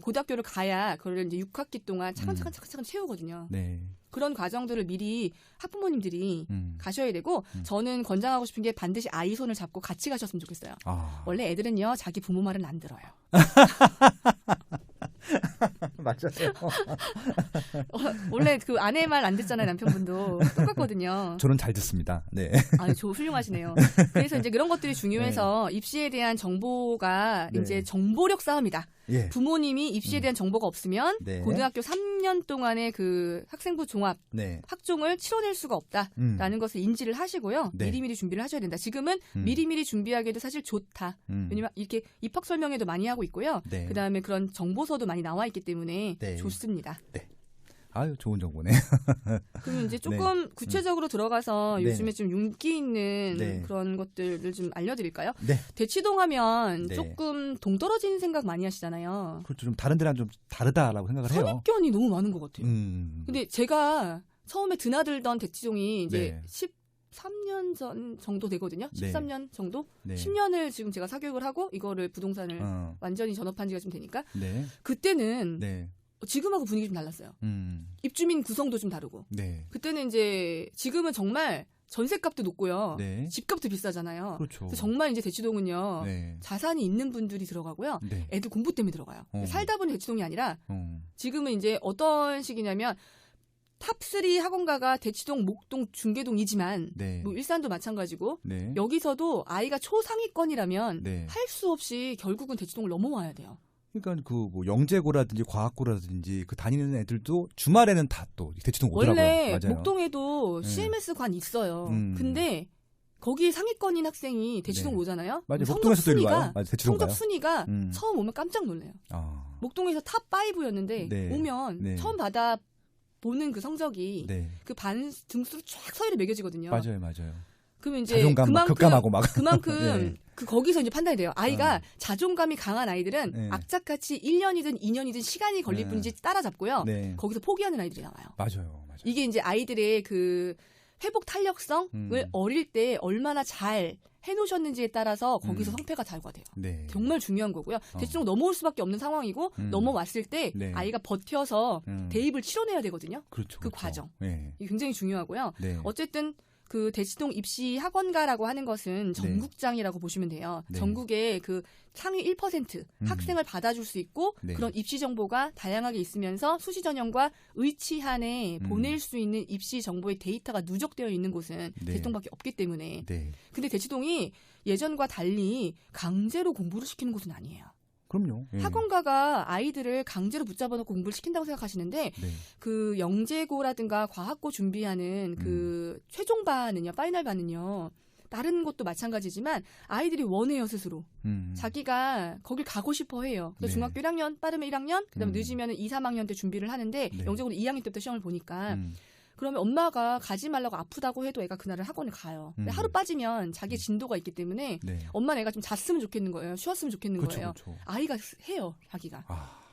Speaker 2: 고등학교를 가야 그걸 이제 6학기 동안 차근차근 채우거든요.
Speaker 1: 네.
Speaker 2: 그런 과정들을 미리 학부모님들이 가셔야 되고 저는 권장하고 싶은 게 반드시 아이 손을 잡고 같이 가셨으면 좋겠어요. 원래 애들은요 자기 부모 말은 안 들어요.
Speaker 1: 맞아요.
Speaker 2: 원래 그 아내 말 안 듣잖아요. 남편분도 똑같거든요.
Speaker 1: 저는 잘 듣습니다. 네.
Speaker 2: 저 훌륭하시네요. 그래서 이제 그런 것들이 중요해서 입시에 대한 정보가 이제 정보력 싸움이다.
Speaker 1: 예.
Speaker 2: 부모님이 입시에 대한 정보가 없으면 고등학교 3년 동안의 그 학생부 종합 학종을 치러낼 수가 없다라는 것을 인지를 하시고요. 미리미리 준비를 하셔야 된다. 지금은 미리미리 준비하기에도 사실 좋다. 왜냐면 이렇게 입학 설명회도 많이 하고 있고요. 그다음에 그런 정보서도 많이 나와 있기 때문에 좋습니다.
Speaker 1: 네. 아유, 좋은 정보네.
Speaker 2: 그럼 이제 조금 구체적으로 들어가서 요즘에 좀 윤기 있는 그런 것들을 좀 알려드릴까요? 대치동 하면 조금 동떨어진 생각 많이 하시잖아요.
Speaker 1: 그렇죠. 좀 다른 데랑 좀 다르다라고 생각을 해요.
Speaker 2: 선입견이 너무 많은 것 같아요. 근데 제가 처음에 드나들던 대치동이 이제 13년 전 정도 되거든요. 13년 정도? 10년을 지금 제가 사교육을 하고 이거를 부동산을 완전히 전업한 지가 좀 되니까 그때는 지금하고 분위기 좀 달랐어요. 입주민 구성도 좀 다르고. 그때는 이제 지금은 정말 전셋값도 높고요. 집값도 비싸잖아요.
Speaker 1: 그렇죠.
Speaker 2: 그래서 정말 이제 대치동은요. 자산이 있는 분들이 들어가고요. 애들 공부 때문에 들어가요. 살다 보니 대치동이 아니라 지금은 이제 어떤 식이냐면 탑3 학원가가 대치동, 목동, 중계동이지만 뭐 일산도 마찬가지고 여기서도 아이가 초상위권이라면 할 수 없이 결국은 대치동을 넘어와야 돼요.
Speaker 1: 그러니까 그 뭐 영재고라든지 과학고라든지 그 다니는 애들도 주말에는 다 또 대치동 오더라고요.
Speaker 2: 원래
Speaker 1: 맞아요.
Speaker 2: 목동에도 CMS 관 있어요. 근데 거기 상위권인 학생이 대치동 오잖아요.
Speaker 1: 맞아요. 목동에서도 일로 와요. 대치동
Speaker 2: 성적
Speaker 1: 가요.
Speaker 2: 순위가 처음 오면 깜짝 놀래요. 목동에서 탑 5였는데 오면 처음 받아 보는 그 성적이 그 반 등수로 쫙 서열이 매겨지거든요.
Speaker 1: 맞아요.
Speaker 2: 그러면 이제
Speaker 1: 자존감 급감하고 막
Speaker 2: 그만큼 그 거기서 이제 판단이 돼요. 아이가 자존감이 강한 아이들은 악착같이 1년이든 2년이든 시간이 걸릴 뿐이지 따라잡고요. 거기서 포기하는 아이들이 나와요.
Speaker 1: 맞아요.
Speaker 2: 이게 이제 아이들의 그 회복 탄력성을 어릴 때 얼마나 잘 해놓으셨는지에 따라서 거기서 성패가 달과 돼요. 정말 중요한 거고요. 대충 넘어올 수밖에 없는 상황이고 넘어왔을 때 아이가 버텨서 대입을 치러내야 되거든요.
Speaker 1: 그렇죠.
Speaker 2: 그 과정. 이게 굉장히 중요하고요. 어쨌든 그 대치동 입시 학원가라고 하는 것은 전국장이라고 보시면 돼요.
Speaker 1: 네.
Speaker 2: 전국에 그 상위 1% 학생을 받아줄 수 있고
Speaker 1: 네.
Speaker 2: 그런 입시 정보가 다양하게 있으면서 수시 전형과 의치한에 보낼 수 있는 입시 정보의 데이터가 누적되어 있는 곳은
Speaker 1: 네.
Speaker 2: 대치동밖에 없기 때문에.
Speaker 1: 네.
Speaker 2: 근데 대치동이 예전과 달리 강제로 공부를 시키는 곳은 아니에요.
Speaker 1: 그럼요. 예.
Speaker 2: 학원가가 아이들을 강제로 붙잡아놓고 공부를 시킨다고 생각하시는데
Speaker 1: 네.
Speaker 2: 그 영재고라든가 과학고 준비하는 그 최종반은요, 파이널반은요. 다른 곳도 마찬가지지만 아이들이 원해요 스스로. 자기가 거길 가고 싶어 해요. 그래서
Speaker 1: 네.
Speaker 2: 중학교 1학년, 빠르면 1학년, 그다음에 늦으면 2, 3학년 때 준비를 하는데
Speaker 1: 네.
Speaker 2: 영재고는 2학년 때부터 시험을 보니까 그러면 엄마가 가지 말라고 아프다고 해도 애가 그날은 학원을 가요. 근데 하루 빠지면 자기 진도가 있기 때문에
Speaker 1: 네.
Speaker 2: 엄마는 애가 좀 잤으면 좋겠는 거예요. 쉬었으면 좋겠는
Speaker 1: 그쵸,
Speaker 2: 거예요.
Speaker 1: 그쵸.
Speaker 2: 아이가 해요, 자기가.
Speaker 1: 아,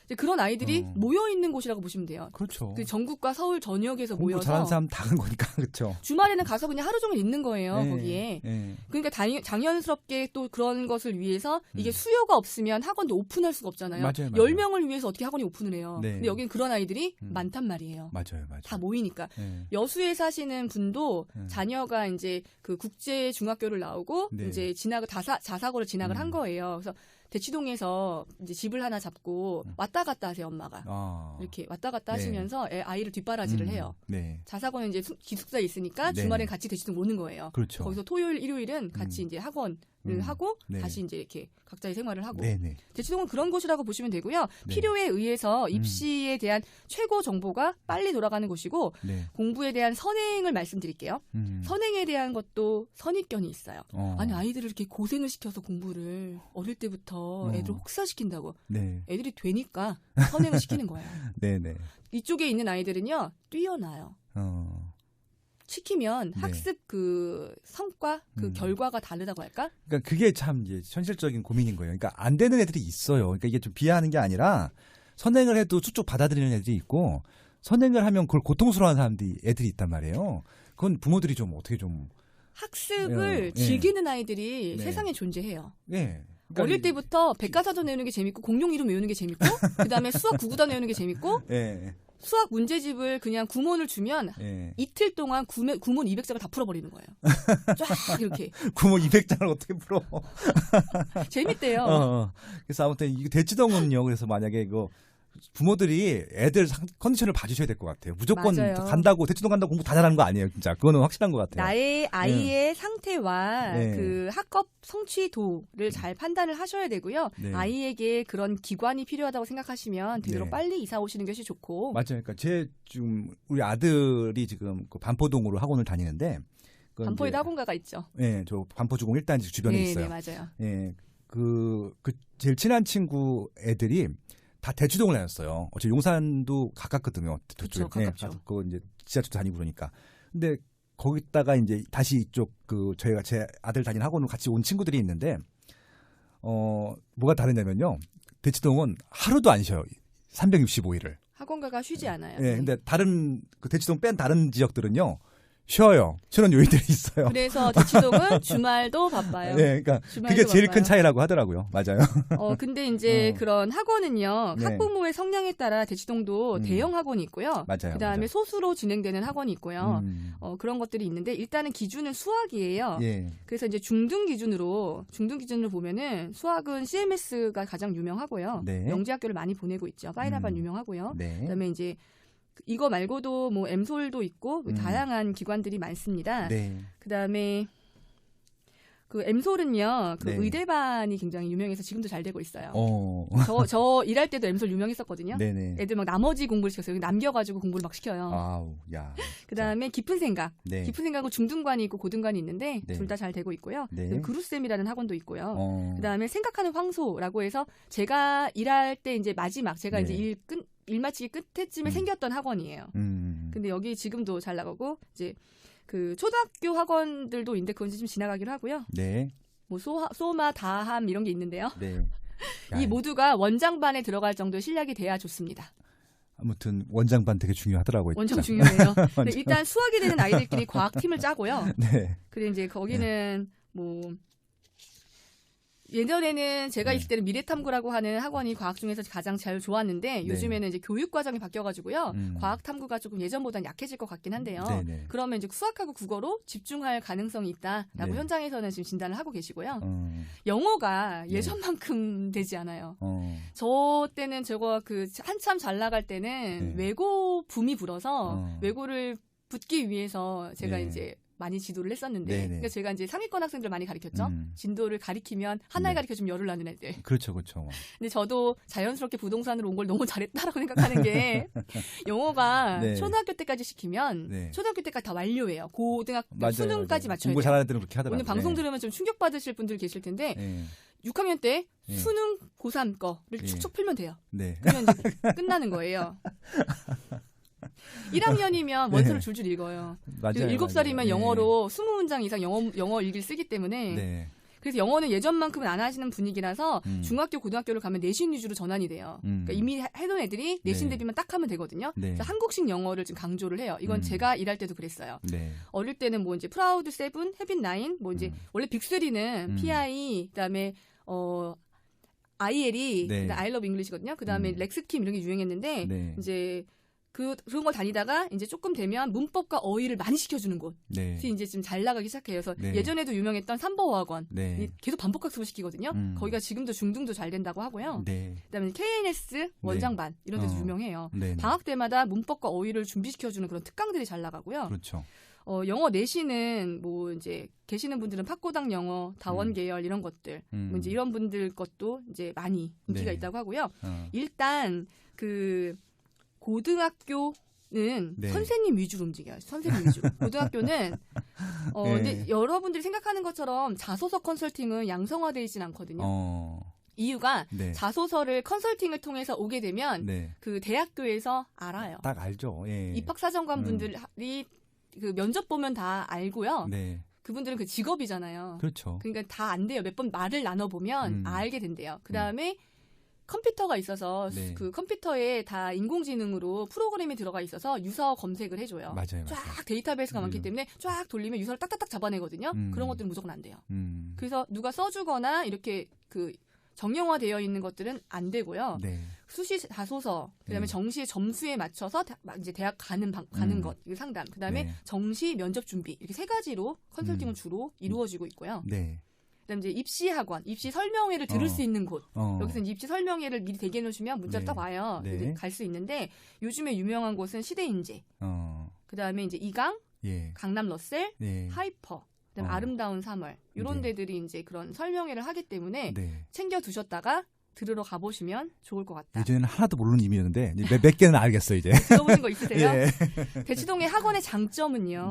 Speaker 2: 이제 그런 아이들이 모여 있는 곳이라고 보시면 돼요.
Speaker 1: 그렇죠.
Speaker 2: 그 전국과 서울 전역에서
Speaker 1: 공부
Speaker 2: 모여서
Speaker 1: 잘하는 사람 다 간 거니까 그렇죠.
Speaker 2: 주말에는 가서 그냥 하루 종일 있는 거예요,
Speaker 1: 네.
Speaker 2: 거기에.
Speaker 1: 네.
Speaker 2: 그러니까 당연스럽게 또 그런 것을 위해서 이게 수요가 없으면 학원도 오픈할 수가 없잖아요.
Speaker 1: 맞아요.
Speaker 2: 10명을 위해서 어떻게 학원이 오픈을 해요.
Speaker 1: 네.
Speaker 2: 근데 여기는 그런 아이들이 많단 말이에요.
Speaker 1: 맞아요.
Speaker 2: 다 모이니까.
Speaker 1: 네.
Speaker 2: 여수에 사시는 분도 자녀가 이제 그 국제 중학교를 나오고
Speaker 1: 네.
Speaker 2: 이제 자사고를 진학을 한 거예요. 그래서 대치동에서 이제 집을 하나 잡고 왔다 갔다 하세요, 엄마가.
Speaker 1: 아.
Speaker 2: 이렇게 왔다 갔다
Speaker 1: 네.
Speaker 2: 하시면서 아이를 뒷바라지를 해요.
Speaker 1: 네.
Speaker 2: 자사고는 이제 기숙사에 있으니까
Speaker 1: 네.
Speaker 2: 주말엔 같이 대치동 오는 거예요.
Speaker 1: 그렇죠.
Speaker 2: 거기서 토요일, 일요일은 같이 이제 학원을 하고
Speaker 1: 네.
Speaker 2: 다시 이제 이렇게 각자의 생활을 하고.
Speaker 1: 네네.
Speaker 2: 대치동은 그런 곳이라고 보시면 되고요.
Speaker 1: 네.
Speaker 2: 필요에 의해서 입시에 대한 최고 정보가 빨리 돌아가는 곳이고
Speaker 1: 네.
Speaker 2: 공부에 대한 선행을 말씀드릴게요. 선행에 대한 것도 선입견이 있어요. 아니 아이들을 이렇게 고생을 시켜서 공부를 어릴 때부터 애들 혹사시킨다고.
Speaker 1: 네.
Speaker 2: 애들이 되니까 선행을 시키는 거예요.
Speaker 1: 네네.
Speaker 2: 이쪽에 있는 아이들은요. 뛰어나요. 시키면
Speaker 1: 네.
Speaker 2: 학습 그 성과 그 결과가 다르다고 할까?
Speaker 1: 그러니까 그게 참 이제 현실적인 고민인 거예요. 그러니까 안 되는 애들이 있어요. 그러니까 이게 좀 비하하는 게 아니라 선행을 해도 쭉쭉 받아들이는 애들이 있고 선행을 하면 그걸 고통스러워하는 애들이 있단 말이에요. 그건 부모들이 좀 어떻게 좀
Speaker 2: 학습을
Speaker 1: 예.
Speaker 2: 즐기는 아이들이
Speaker 1: 네.
Speaker 2: 세상에 존재해요.
Speaker 1: 네. 그러니까
Speaker 2: 어릴 때부터 백과사전 외우는 게 재밌고 공룡 이름 외우는 게 재밌고 그다음에 수학 구구단 외우는 게 재밌고
Speaker 1: 예.
Speaker 2: 수학 문제집을 그냥 구몬을 주면
Speaker 1: 예.
Speaker 2: 이틀 동안 구몬 200장을 다 풀어버리는 거예요. 쫙 이렇게.
Speaker 1: 구몬 200장을 어떻게 풀어?
Speaker 2: 재밌대요.
Speaker 1: 그래서 아무튼 이 대치동은요. 그래서 만약에 부모들이 애들 컨디션을 봐주셔야 될 것 같아요. 무조건
Speaker 2: 맞아요.
Speaker 1: 간다고 대치동 간다고 공부 다 잘하는 거 아니에요. 진짜 그거는 확실한 것 같아요.
Speaker 2: 나의 아이의 상태와
Speaker 1: 네.
Speaker 2: 그 학업 성취도를 잘 판단을 하셔야 되고요.
Speaker 1: 네.
Speaker 2: 아이에게 그런 기관이 필요하다고 생각하시면 되도록
Speaker 1: 네.
Speaker 2: 빨리 이사 오시는 것이 좋고.
Speaker 1: 맞아요. 그러니까 지금 우리 아들이 지금 그 반포동으로 학원을 다니는데
Speaker 2: 반포에도 학원가가 있죠.
Speaker 1: 네, 저 반포주공 1단지 주변에
Speaker 2: 네,
Speaker 1: 있어요.
Speaker 2: 네, 맞아요.
Speaker 1: 예, 그 제일 친한 친구 애들이 다 대치동을 다녔어요. 어차피 용산도 가깝거든요.
Speaker 2: 그렇죠, 가깝죠.
Speaker 1: 그거 이제 지하철 다니고 그러니까. 근데 거기다가 이제 다시 이쪽 저희가 제 아들 다니는 학원으로 같이 온 친구들이 있는데 뭐가 다르냐면요. 대치동은 하루도 안 쉬어요. 365일을.
Speaker 2: 학원가가 쉬지 않아요.
Speaker 1: 예, 근데 다른 대치동 뺀 다른 지역들은요. 쉬어요. 쉬는 요일들이 있어요.
Speaker 2: 그래서 대치동은 주말도 바빠요.
Speaker 1: 네, 그러니까
Speaker 2: 주말도
Speaker 1: 그게 제일
Speaker 2: 바빠요.
Speaker 1: 큰 차이라고 하더라고요. 맞아요.
Speaker 2: 근데 이제 그런 학원은요.
Speaker 1: 네.
Speaker 2: 학부모의 성향에 따라 대치동도 대형 학원이 있고요.
Speaker 1: 맞아요.
Speaker 2: 그다음에
Speaker 1: 맞아요.
Speaker 2: 소수로 진행되는 학원이 있고요. 그런 것들이 있는데 일단은 기준은 수학이에요.
Speaker 1: 예.
Speaker 2: 그래서 이제 중등 기준으로 보면은 수학은 CMS가 가장 유명하고요.
Speaker 1: 네.
Speaker 2: 영재학교를 많이 보내고 있죠. 파이널반 유명하고요.
Speaker 1: 네.
Speaker 2: 그다음에 이제 이거 말고도 뭐 엠솔도 있고 다양한 기관들이 많습니다.
Speaker 1: 네.
Speaker 2: 그다음에 그 엠솔은요. 그
Speaker 1: 네.
Speaker 2: 의대반이 굉장히 유명해서 지금도 잘 되고 있어요.
Speaker 1: 어.
Speaker 2: 저 일할 때도 엠솔 유명했었거든요.
Speaker 1: 네네.
Speaker 2: 애들 막 나머지 공부를 시켰어요. 남겨가지고 공부를 막 시켜요.
Speaker 1: 아우, 야.
Speaker 2: 그다음에 깊은 생각.
Speaker 1: 네.
Speaker 2: 깊은 생각은 중등관이 있고 고등관이 있는데
Speaker 1: 네.
Speaker 2: 둘 다 잘 되고 있고요.
Speaker 1: 네.
Speaker 2: 그루쌤이라는 학원도 있고요.
Speaker 1: 그다음에
Speaker 2: 그다음에 생각하는 황소라고 해서 제가 일할 때 이제 마지막 제가
Speaker 1: 네.
Speaker 2: 이제 일 마치기 끝에쯤에 생겼던 학원이에요. 근데 여기 지금도 잘 나가고 이제 그 초등학교 학원들도 있는데 그건 좀 지나가기로 하고요.
Speaker 1: 네.
Speaker 2: 뭐 소마, 다함 이런 게 있는데요.
Speaker 1: 네.
Speaker 2: 이 모두가 원장반에 들어갈 정도의 실력이 돼야 좋습니다.
Speaker 1: 아무튼 원장반 되게 중요하더라고요.
Speaker 2: 원장
Speaker 1: 진짜.
Speaker 2: 중요해요. 네, 일단 수학이 되는 아이들끼리 과학팀을 짜고요.
Speaker 1: 네.
Speaker 2: 그리고 이제 거기는 뭐 예전에는 제가 있을 때는 미래탐구라고 하는 학원이 과학 중에서 가장 잘 좋았는데 요즘에는 이제 교육 과정이 바뀌어가지고요. 과학 탐구가 조금 예전보다는 약해질 것 같긴 한데요. 그러면 이제 수학하고 국어로 집중할 가능성이 있다라고 현장에서는 지금 진단을 하고 계시고요. 영어가 예전만큼 되지 않아요. 저 때는 제가 그 한참 잘 나갈 때는 외고 붐이 불어서 외고를 붙기 위해서 제가 이제 많이 지도를 했었는데, 그러니까 제가 이제 상위권 학생들 많이 가르쳤죠. 진도를 가리키면 하나에 가르쳐주면 열을 낳는 애들.
Speaker 1: 그렇죠, 그렇죠.
Speaker 2: 근데 저도 자연스럽게 부동산으로 온 걸 너무 잘했다라고 생각하는 게 영어가 초등학교 때까지 시키면 초등학교 때까지 다 완료해요. 고등학교 수능까지 맞춰야 돼요.
Speaker 1: 공부 잘하는 애들은 그렇게 하더라고요.
Speaker 2: 오늘 방송 들으면 좀 충격 받으실 분들 계실 텐데 6학년 때 수능 고3 거를 축척 풀면 돼요. 그러면 이제 끝나는 거예요. 1학년이면 원서를 줄줄 읽어요.
Speaker 1: 맞아요,
Speaker 2: 7살이면 영어로 20문장 이상 영어 일기를 쓰기 때문에 그래서 영어는 예전만큼은 안 하시는 분위기라서 중학교, 고등학교를 가면 내신 위주로 전환이 돼요. 그러니까 이미 해놓은 애들이 내신 대비만 딱 하면 되거든요. 그래서 한국식 영어를 지금 강조를 해요. 이건 제가 일할 때도 그랬어요. 어릴 때는 뭐 이제 프라우드 7, 헤빗 9, 뭐 이제 원래 빅3는 PI, 그다음에 IL이 I love English거든요. 그다음에 렉스킴 이런 게 유행했는데 이제 그런 걸 다니다가 이제 조금 되면 문법과 어휘를 많이 시켜주는 곳. 이제 좀 잘 나가기 시작해요. 그래서 예전에도 유명했던 삼보어학원. 계속 반복학습을 시키거든요. 거기가 지금도 중등도 잘 된다고 하고요. 그다음에 KNS 원장반 이런 데도 유명해요. 방학 때마다 문법과 어휘를 준비시켜주는 그런 특강들이 잘 나가고요.
Speaker 1: 그렇죠.
Speaker 2: 영어 내신은 뭐 이제 계시는 분들은 팟고당 영어, 다원 계열 이런 것들, 뭐 이제 이런 분들 것도 이제 많이 인기가 있다고 하고요. 일단 그 고등학교는 선생님 위주로 움직여요. 선생님 위주로. 고등학교는 근데 여러분들이 생각하는 것처럼 자소서 컨설팅은 양성화되어 있진 않거든요. 이유가 자소서를 컨설팅을 통해서 오게 되면 그 대학교에서 알아요.
Speaker 1: 딱 알죠.
Speaker 2: 입학사정관 분들이 그 면접 보면 다 알고요. 그분들은 그 직업이잖아요.
Speaker 1: 그렇죠.
Speaker 2: 그러니까 다 안 돼요. 몇 번 말을 나눠보면 알게 된대요. 그 다음에 컴퓨터가 있어서 그 컴퓨터에 다 인공지능으로 프로그램이 들어가 있어서 유서 검색을 해줘요.
Speaker 1: 맞아요.
Speaker 2: 쫙 데이터베이스가 많기 때문에 쫙 돌리면 유서를 딱딱딱 잡아내거든요. 그런 것들은 무조건 안 돼요. 그래서 누가 써주거나 이렇게 그 정형화되어 있는 것들은 안 되고요. 수시 자소서, 그다음에 정시 점수에 맞춰서 이제 대학 가는 것, 이거 상담, 그다음에 정시 면접 준비 이렇게 세 가지로 컨설팅은 주로 이루어지고 있고요. 그다음에 이제 입시 학원, 입시 설명회를 들을 수 있는 곳. 여기서 이제 입시 설명회를 미리 대기해 놓으시면 문자를 딱 와요. 갈 수 있는데 요즘에 유명한 곳은 시대인재. 그다음에 이제 이강, 강남 러셀, 하이퍼. 그다음에 아름다운 3월 이런 데들이 이제 그런 설명회를 하기 때문에 챙겨 두셨다가 들으러 가보시면 좋을 것 같다.
Speaker 1: 예전에는 하나도 모르는 이미였는데 몇 개는 알겠어요 이제.
Speaker 2: 들어보신 거 있으세요? 대치동의 학원의 장점은요.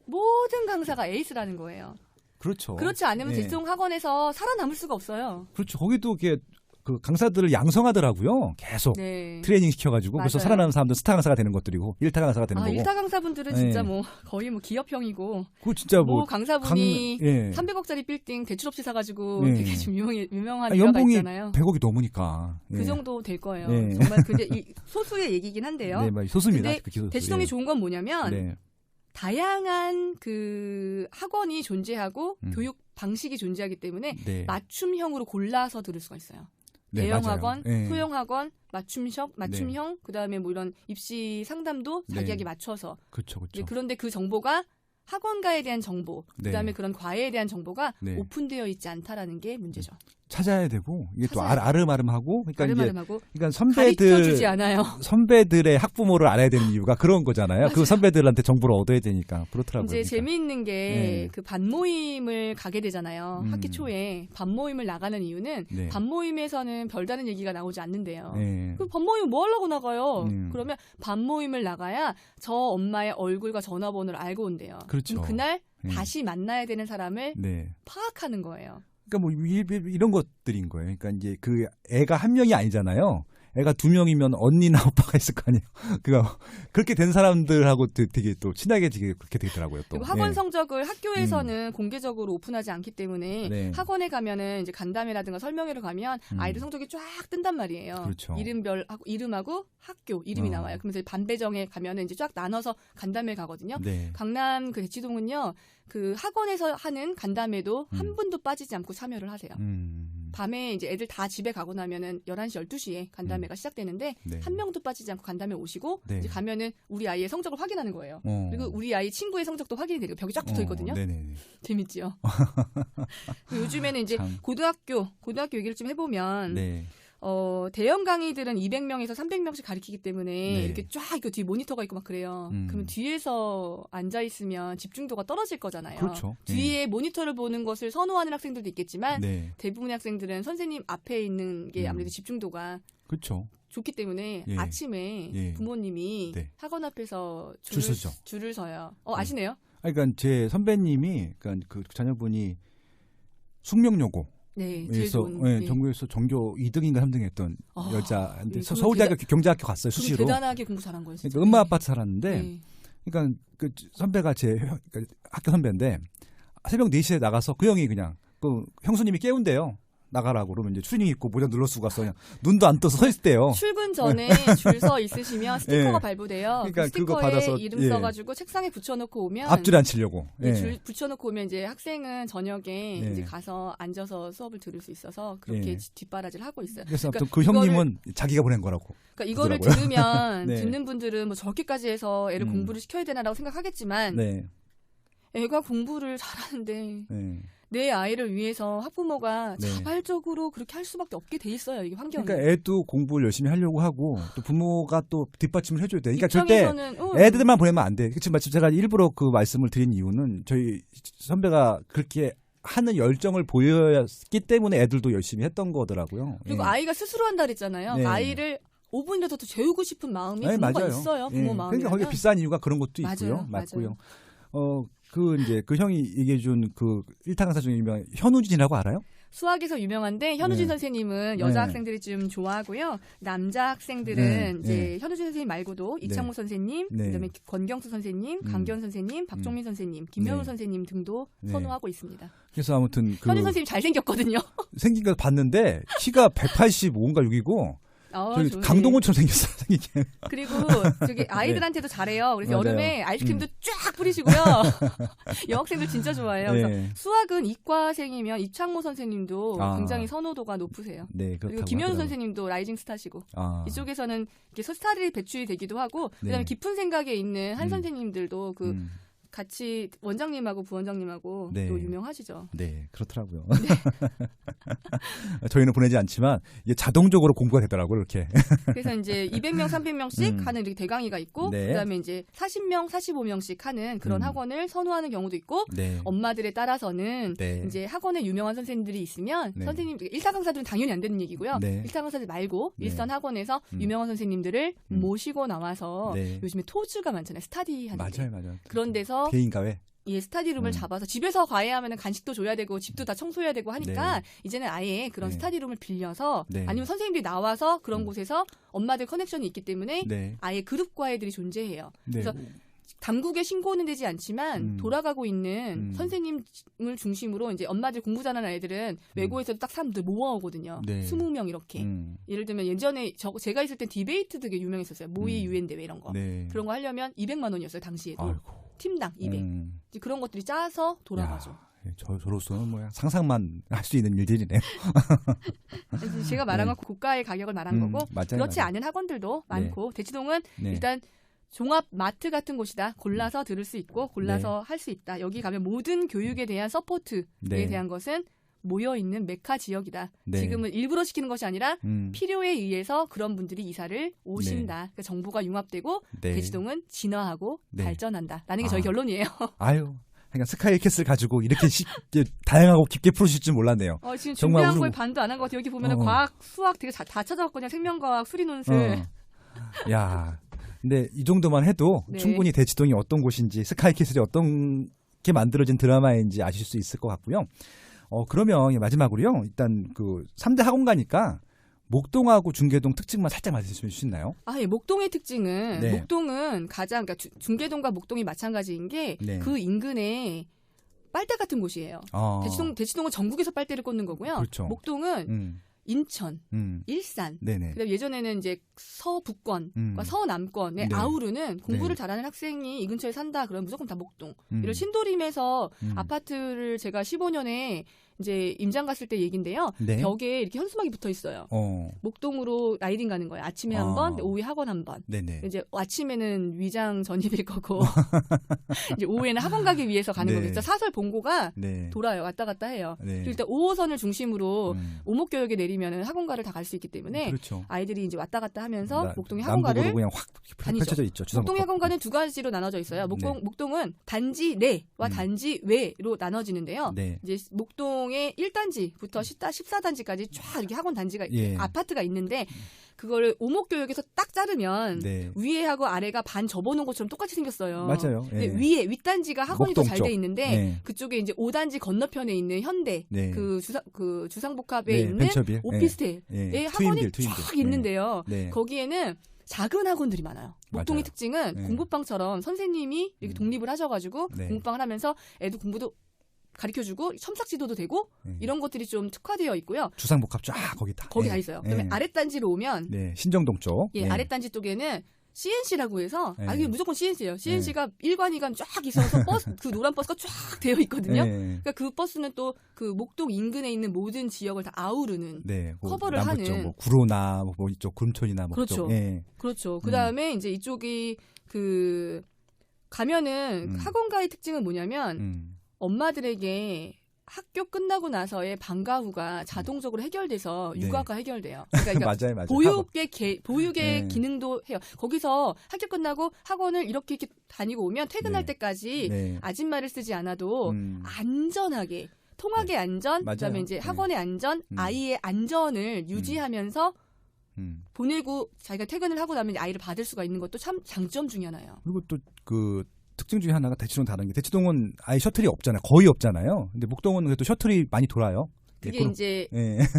Speaker 2: 모든 강사가 에이스라는 거예요.
Speaker 1: 그렇죠.
Speaker 2: 그렇지 않으면 대치동 학원에서 살아남을 수가 없어요.
Speaker 1: 그렇죠. 거기도 이게 그 강사들을 양성하더라고요. 계속 트레이닝 시켜가지고 그래서 살아남는 사람들 스타 강사가 되는 것들이고 일타 강사가 되는 거고.
Speaker 2: 일타 강사분들은 진짜 뭐 거의 뭐 기업형이고.
Speaker 1: 그 진짜
Speaker 2: 뭐 강사분이 300억짜리 빌딩 대출 없이 사가지고 되게 좀 유명한 일화가 있잖아요.
Speaker 1: 100억이 넘으니까.
Speaker 2: 그 정도 될 거예요. 정말 근데 소수의 얘기긴 한데요.
Speaker 1: 소수입니다.
Speaker 2: 근데 대치동이 좋은 건 뭐냐면 다양한 그 학원이 존재하고 교육 방식이 존재하기 때문에 맞춤형으로 골라서 들을 수가 있어요. 대형학원, 소형학원, 맞춤형, 그다음에 뭐 이런 입시 상담도 자기에게 맞춰서.
Speaker 1: 그렇죠.
Speaker 2: 그런데 그 정보가 학원가에 대한 정보, 그다음에 그런 과외에 대한 정보가 오픈되어 있지 않다라는 게 문제죠.
Speaker 1: 찾아야 되고 이게 또 아름아름하고 그러니까
Speaker 2: 가르쳐주지 않아요.
Speaker 1: 선배들의 학부모를 알아야 되는 이유가 그런 거잖아요. 맞아요. 그 선배들한테 정보를 얻어야 되니까 그렇더라고요.
Speaker 2: 이제 그러니까. 재미있는 게 그 반모임을 가게 되잖아요. 학기 초에 반모임을 나가는 이유는 반모임에서는 별다른 얘기가 나오지 않는데요. 그 반모임 뭐 하려고 나가요? 그러면 반모임을 나가야 저 엄마의 얼굴과 전화번호를 알고 온대요.
Speaker 1: 그렇죠.
Speaker 2: 그날 다시 만나야 되는 사람을 파악하는 거예요.
Speaker 1: 그러니까 뭐 이런 것들인 거예요. 그러니까 이제 그 애가 한 명이 아니잖아요. 애가 2명이면 언니나 오빠가 있을 거 아니에요. 그렇게 된 사람들하고 되게 또 친하게 그렇게 되더라고요. 또.
Speaker 2: 그리고 학원 성적을 학교에서는 공개적으로 오픈하지 않기 때문에 학원에 가면은 이제 간담회라든가 설명회를 가면 아이들 성적이 쫙 뜬단 말이에요.
Speaker 1: 그렇죠.
Speaker 2: 이름하고 학교 이름이 나와요. 그러면서 반배정에 가면은 이제 쫙 나눠서 간담회 가거든요. 강남 그 대치동은요. 그 학원에서 하는 간담회도 한 분도 빠지지 않고 참여를 하세요. 밤에 이제 애들 다 집에 가고 나면은 11시, 12시에 간담회가 시작되는데
Speaker 1: 네.
Speaker 2: 한 명도 빠지지 않고 간담회 오시고
Speaker 1: 네.
Speaker 2: 이제 가면은 우리 아이의 성적을 확인하는 거예요. 그리고 우리 아이 친구의 성적도 확인이 되고 벽이 쫙 붙어 있거든요. 재밌지요. 요즘에는 이제 고등학교 얘기를 좀 해보면
Speaker 1: 네.
Speaker 2: 대형 강의들은 200명에서 300명씩 가르치기 때문에
Speaker 1: 네.
Speaker 2: 이렇게 쫙 이거 뒤에 모니터가 있고 막 그래요. 그러면 뒤에서 앉아 있으면 집중도가 떨어질 거잖아요.
Speaker 1: 그렇죠.
Speaker 2: 뒤에 모니터를 보는 것을 선호하는 학생들도 있겠지만
Speaker 1: 네.
Speaker 2: 대부분의 학생들은 선생님 앞에 있는 게 아무래도 집중도가
Speaker 1: 그렇죠.
Speaker 2: 좋기 때문에
Speaker 1: 예.
Speaker 2: 아침에
Speaker 1: 예.
Speaker 2: 부모님이
Speaker 1: 네.
Speaker 2: 학원 앞에서 줄을 서요. 아시네요?
Speaker 1: 그러니까 제 선배님이 그러니까 그 자녀분이 숙명여고
Speaker 2: 네,
Speaker 1: 그래서 전국에서 전교 2등인가 3등 했던 여자인데 서울대학교 경제학교 갔어요. 수시로.
Speaker 2: 대단하게 공부 잘한 거예요.
Speaker 1: 그러니까 엄마 아빠 살았는데 그러니까 그 선배가 제 학교 선배인데 새벽 4시에 나가서 그 형이 그냥 그 형수님이 깨운대요. 나가라고 그러면 이제 추리닝 입고 모자 눌러 쓰고 가서 그냥 눈도 안 떠서 서 있대요.
Speaker 2: 출근 전에 줄 서 있으시면 스티커가 발부돼요.
Speaker 1: 그러니까
Speaker 2: 그 스티커에
Speaker 1: 그거 받아서
Speaker 2: 이름 써가지고 책상에 붙여놓고 오면
Speaker 1: 앞줄 안 치려고.
Speaker 2: 줄 붙여놓고 오면 이제 학생은 저녁에 이제 가서 앉아서 수업을 들을 수 있어서 그렇게 뒷바라지를 하고 있어요.
Speaker 1: 그래서 그러니까 그 형님은 자기가 보낸 거라고.
Speaker 2: 그러니까 이거를 들으면 듣는 분들은 뭐 저렇게까지 해서 애를 공부를 시켜야 되나라고 생각하겠지만 애가 공부를 잘하는데. 내 아이를 위해서 학부모가 자발적으로 그렇게 할 수밖에 없게 돼 있어요. 이게 환경이.
Speaker 1: 그러니까 애도 공부를 열심히 하려고 하고 또 부모가 또 뒷받침을 해줘야 돼. 그러니까 절대 애들만 보내면 안 돼. 지금 제가 일부러 그 말씀을 드린 이유는 저희 선배가 그렇게 하는 열정을 보였기 때문에 애들도 열심히 했던 거더라고요.
Speaker 2: 그리고 아이가 스스로 한다 그랬잖아요. 아이를 5분이라도 더 재우고 싶은 마음이 부모가 있어요. 부모 마음이.
Speaker 1: 그러니까 거기 비싼 이유가 그런 것도 있고요. 맞고요. 그 형이 얘기해준 그 일타 강사 중에 유명한 현우진이라고 알아요?
Speaker 2: 수학에서 유명한데 현우진 선생님은 여자 학생들이 좀 좋아하고요. 남자 학생들은 이제 현우진 선생님 말고도 이창모 선생님, 그다음에 권경수 선생님, 강기현 선생님, 박종민 선생님, 김현우 선생님 등도 선호하고 있습니다.
Speaker 1: 그래서 아무튼
Speaker 2: 현우 선생님 잘생겼거든요.
Speaker 1: 생긴 거 봤는데 키가 185인가 6이고 저기 강동원처럼 생겼어요.
Speaker 2: 그리고 저기 아이들한테도 잘해요. 그래서 여름에 아이스크림도 쫙 뿌리시고요. 여학생들 진짜 좋아해요. 그래서 수학은 이과생이면 이창모 선생님도 굉장히 선호도가 높으세요. 그리고 김현우 선생님도 라이징 스타시고 이쪽에서는 이렇게 스타들이 배출이 되기도 하고 그다음에 깊은 생각에 있는 한 선생님들도 같이 원장님하고 부원장님하고 또 유명하시죠.
Speaker 1: 네, 그렇더라고요. 저희는 보내지 않지만 이게 자동적으로 공부가 되더라고요, 이렇게.
Speaker 2: 그래서 이제 200명, 300명씩 하는 이렇게 대강의가 있고, 그다음에 이제 40명, 45명씩 하는 그런 학원을 선호하는 경우도 있고, 엄마들에 따라서는 이제 학원에 유명한 선생님들이 있으면 선생님 일타 강사들은 당연히 안 되는 얘기고요. 일타 강사들 말고 일선 학원에서 유명한 선생님들을 모시고 나와서 요즘에 토즈가 많잖아요. 스타디 하는 데.
Speaker 1: 맞아요.
Speaker 2: 그런 데서
Speaker 1: 개인 과외.
Speaker 2: 스타디룸을 잡아서 집에서 과외하면 간식도 줘야 되고 집도 다 청소해야 되고 하니까 이제는 아예 그런 스타디룸을 빌려서 아니면 선생님들이 나와서 그런 곳에서 엄마들 커넥션이 있기 때문에 아예 그룹 과외들이 존재해요. 그래서 당국에 신고는 되지 않지만 돌아가고 있는 선생님을 중심으로 이제 엄마들 공부 잘하는 아이들은 외고에서도 딱 사람들 모아오거든요. 20명 이렇게. 예를 들면 예전에 제가 있을 땐 디베이트 되게 유명했었어요. 모의 유엔 대회 이런 거. 그런 거 하려면 200만 원이었어요. 당시에도. 아이고. 팀당 200. 이제 그런 것들이 짜서 돌아가죠.
Speaker 1: 저로서는 뭐야 상상만 할 수 있는 일들이네요.
Speaker 2: 제가 말한 건 고가의 가격을 말한 거고 그렇지 않은 학원들도 많고 대치동은 일단 종합 마트 같은 곳이다. 골라서 들을 수 있고 골라서 할 수 있다. 여기 가면 모든 교육에 대한 서포트에 대한 것은 모여있는 메카 지역이다. 지금은 일부러 시키는 것이 아니라 필요에 의해서 그런 분들이 이사를 오신다. 그러니까 정보가 융합되고 대치동은 진화하고 발전한다라는 게 저희 결론이에요.
Speaker 1: 아유. 그러니까 스카이캐슬 가지고 이렇게 쉽게 다양하고 깊게 풀으실 줄 몰랐네요.
Speaker 2: 지금 준비한 거에 반도 안 한 것 같아요. 여기 보면은 과학, 수학 되게 다 찾아왔거든요. 생명과학, 수리논술.
Speaker 1: 야, 근데 이 정도만 해도 충분히 대치동이 어떤 곳인지 스카이캐슬이 어떤 게 만들어진 드라마인지 아실 수 있을 것 같고요. 그러면 마지막으로요. 일단 그 3대 학원가니까 목동하고 중계동 특징만 살짝 말씀해 주실 수 있나요?
Speaker 2: 목동의 특징은 목동은 가장 그러니까 중계동과 목동이 마찬가지인 게 그 인근에 빨대 같은 곳이에요. 대치동은 전국에서 빨대를 꽂는 거고요.
Speaker 1: 그렇죠.
Speaker 2: 목동은 인천, 일산, 그다음에 예전에는 이제 서북권과 서남권의 아우르는 공부를 잘하는 학생이 이 근처에 산다 그러면 무조건 다 목동. 이런 신도림에서 아파트를 제가 15년에 이제 임장 갔을 때 얘긴데요.
Speaker 1: 네.
Speaker 2: 벽에 이렇게 현수막이 붙어 있어요. 목동으로 라이딩 가는 거예요. 아침에 한 번, 오후에 학원 한 번.
Speaker 1: 네네.
Speaker 2: 이제 아침에는 위장 전입일 거고 이제 오후에는 학원 가기 위해서 가는
Speaker 1: 네.
Speaker 2: 거겠죠. 사설 본고가
Speaker 1: 네.
Speaker 2: 돌아요. 왔다 갔다 해요.
Speaker 1: 네.
Speaker 2: 일단 5호선을 중심으로 오목교역에 내리면은 학원가를 다 갈 수 있기 때문에
Speaker 1: 그렇죠.
Speaker 2: 아이들이 이제 왔다 갔다 하면서 목동의 학원가를
Speaker 1: 남북으로 그냥 확 펼쳐져 있죠.
Speaker 2: 목동의 학원가는 두 가지로 나눠져 있어요. 목동은 단지 내와 단지 외로 나눠지는데요.
Speaker 1: 네.
Speaker 2: 이제 목동의 1단지부터 14단지까지 쫙 이렇게 학원 단지가 아파트가 있는데 그걸 오목교역에서 딱 자르면
Speaker 1: 네.
Speaker 2: 위에하고 아래가 반 접어놓은 것처럼 똑같이 생겼어요.
Speaker 1: 맞아요.
Speaker 2: 근데 위에 윗단지가 학원이 더 잘 돼 있는데 그쪽에 이제 5단지 건너편에 있는 현대 그 주상복합에 있는
Speaker 1: 벤처빌.
Speaker 2: 오피스텔에 학원이 쫙 있는데요. 거기에는 작은 학원들이 많아요. 목동의 특징은 공부방처럼 선생님이 이렇게 독립을 하셔가지고 공부방을 하면서 애도 공부도 가르쳐주고 첨삭지도도 되고 이런 것들이 좀 특화되어 있고요.
Speaker 1: 주상복합 쫙 거기 다
Speaker 2: 있어요. 그다음에 아랫단지로 오면
Speaker 1: 신정동 쪽.
Speaker 2: 아랫단지 쪽에는 CNC라고 해서 이게 무조건 CNC예요. CNC가 1관, 2관 쫙 있어서 버스 그 노란 버스가 쫙 되어 있거든요. 그러니까 그 버스는 또 그 목동 인근에 있는 모든 지역을 다 아우르는 커버를 하는.
Speaker 1: 쪽, 뭐 구로나 뭐 이쪽 금촌이나 뭐
Speaker 2: 그렇죠. 그렇죠. 그다음에 이제 이쪽이 그 가면은 학원가의 특징은 뭐냐면 엄마들에게 학교 끝나고 나서의 방과 후가 자동적으로 해결돼서 육아가 해결돼요. 그러니까
Speaker 1: 맞아요.
Speaker 2: 보육의 기능도 해요. 거기서 학교 끝나고 학원을 이렇게 다니고 오면 퇴근할 때까지 아줌마를 쓰지 않아도 안전하게 통학의 안전, 그다음에 이제 학원의 안전, 아이의 안전을 유지하면서 보내고 자기가 퇴근을 하고 나면 아이를 받을 수가 있는 것도 참 장점 중에 하나예요.
Speaker 1: 그리고 또 그 특징 중에 하나가 대치동 다른 게 대치동은 아예 셔틀이 없잖아요. 거의 없잖아요. 근데 목동은 그래도 셔틀이 많이 돌아요.
Speaker 2: 그게 이제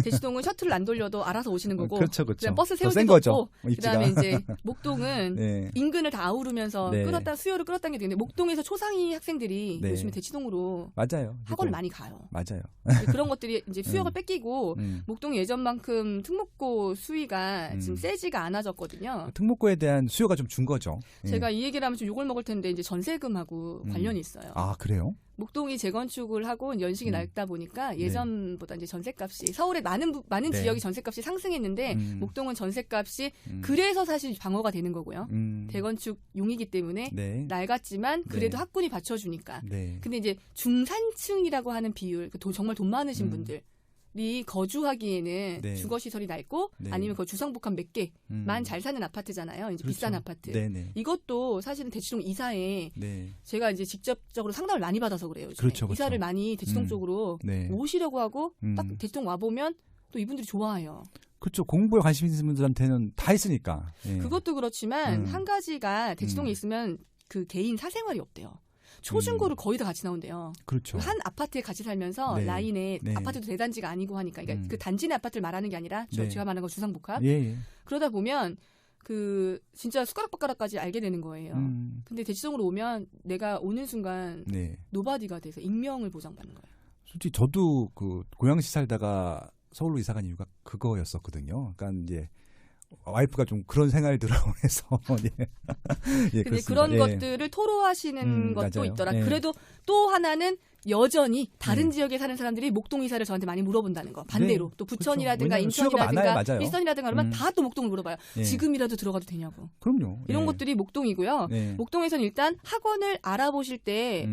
Speaker 2: 대치동은 셔틀을 안 돌려도 알아서 오시는 거고
Speaker 1: 그렇죠.
Speaker 2: 그다음 버스 세울 때도 없고 그다음에 이제 목동은 인근을 다 아우르면서 수요를 끌었다는 게 되는데 목동에서 초상위 학생들이 요즘에 대치동으로 학원을 많이 가요.
Speaker 1: 맞아요.
Speaker 2: 그런 것들이 이제 수요가 뺏기고 목동이 예전만큼 특목고 수위가 지금 세지가 않아졌거든요.
Speaker 1: 특목고에 대한 수요가 좀 준 거죠.
Speaker 2: 제가 이 얘기를 하면 좀 욕을 먹을 텐데 이제 전세금하고 관련이 있어요.
Speaker 1: 아, 그래요?
Speaker 2: 목동이 재건축을 하고 연식이 넓다 보니까 예전보다 이제 전셋값이 서울의 많은 지역이 전셋값이 상승했는데 목동은 전셋값이 그래서 사실 방어가 되는 거고요. 대건축용이기 때문에 낡았지만 그래도 학군이 받쳐주니까. 근데 이제 중산층이라고 하는 비율, 정말 돈 많으신 분들이 거주하기에는 주거시설이 낡고 아니면 그 주상복합 몇 개만 잘 사는 아파트잖아요. 이제
Speaker 1: 그렇죠.
Speaker 2: 비싼 아파트. 이것도 사실은 대치동 이사에 제가 이제 직접적으로 상담을 많이 받아서 그래요.
Speaker 1: 그렇죠.
Speaker 2: 이사를 많이 대치동 쪽으로 오시려고 하고 딱 대치동 와보면 또 이분들이 좋아해요.
Speaker 1: 그렇죠. 공부에 관심 있는 분들한테는 다 있으니까.
Speaker 2: 그것도 그렇지만 한 가지가 대치동에 있으면 그 개인 사생활이 없대요. 초중고를 거의 다 같이 나온대요.
Speaker 1: 그렇죠.
Speaker 2: 한 아파트에 같이 살면서 라인에 아파트도 대단지가 아니고 하니까 그러니까 그 단지 내 아파트를 말하는 게 아니라 제가 말하는 건 주상복합. 그러다 보면 그 진짜 숟가락바가락까지 알게 되는 거예요. 근데 대치동으로 오면 내가 오는 순간 노바디가 돼서 익명을 보장받는 거예요.
Speaker 1: 솔직히 저도 그 고양시 살다가 서울로 이사 간 이유가 그거였었거든요. 그러니까 이제 와이프가 좀 그런 생활 들어해서
Speaker 2: 근데 그런 것들을 토로하시는 것도
Speaker 1: 맞아요.
Speaker 2: 있더라. 그래도 또 하나는 여전히 다른 지역에 사는 사람들이 목동 이사를 저한테 많이 물어본다는 거. 반대로 또 부천이라든가
Speaker 1: 그렇죠.
Speaker 2: 인천이라든가 일선이라든가 그러면 다 또 목동을 물어봐요. 지금이라도 들어가도 되냐고.
Speaker 1: 그럼요.
Speaker 2: 이런 것들이 목동이고요. 목동에서는 일단 학원을 알아보실 때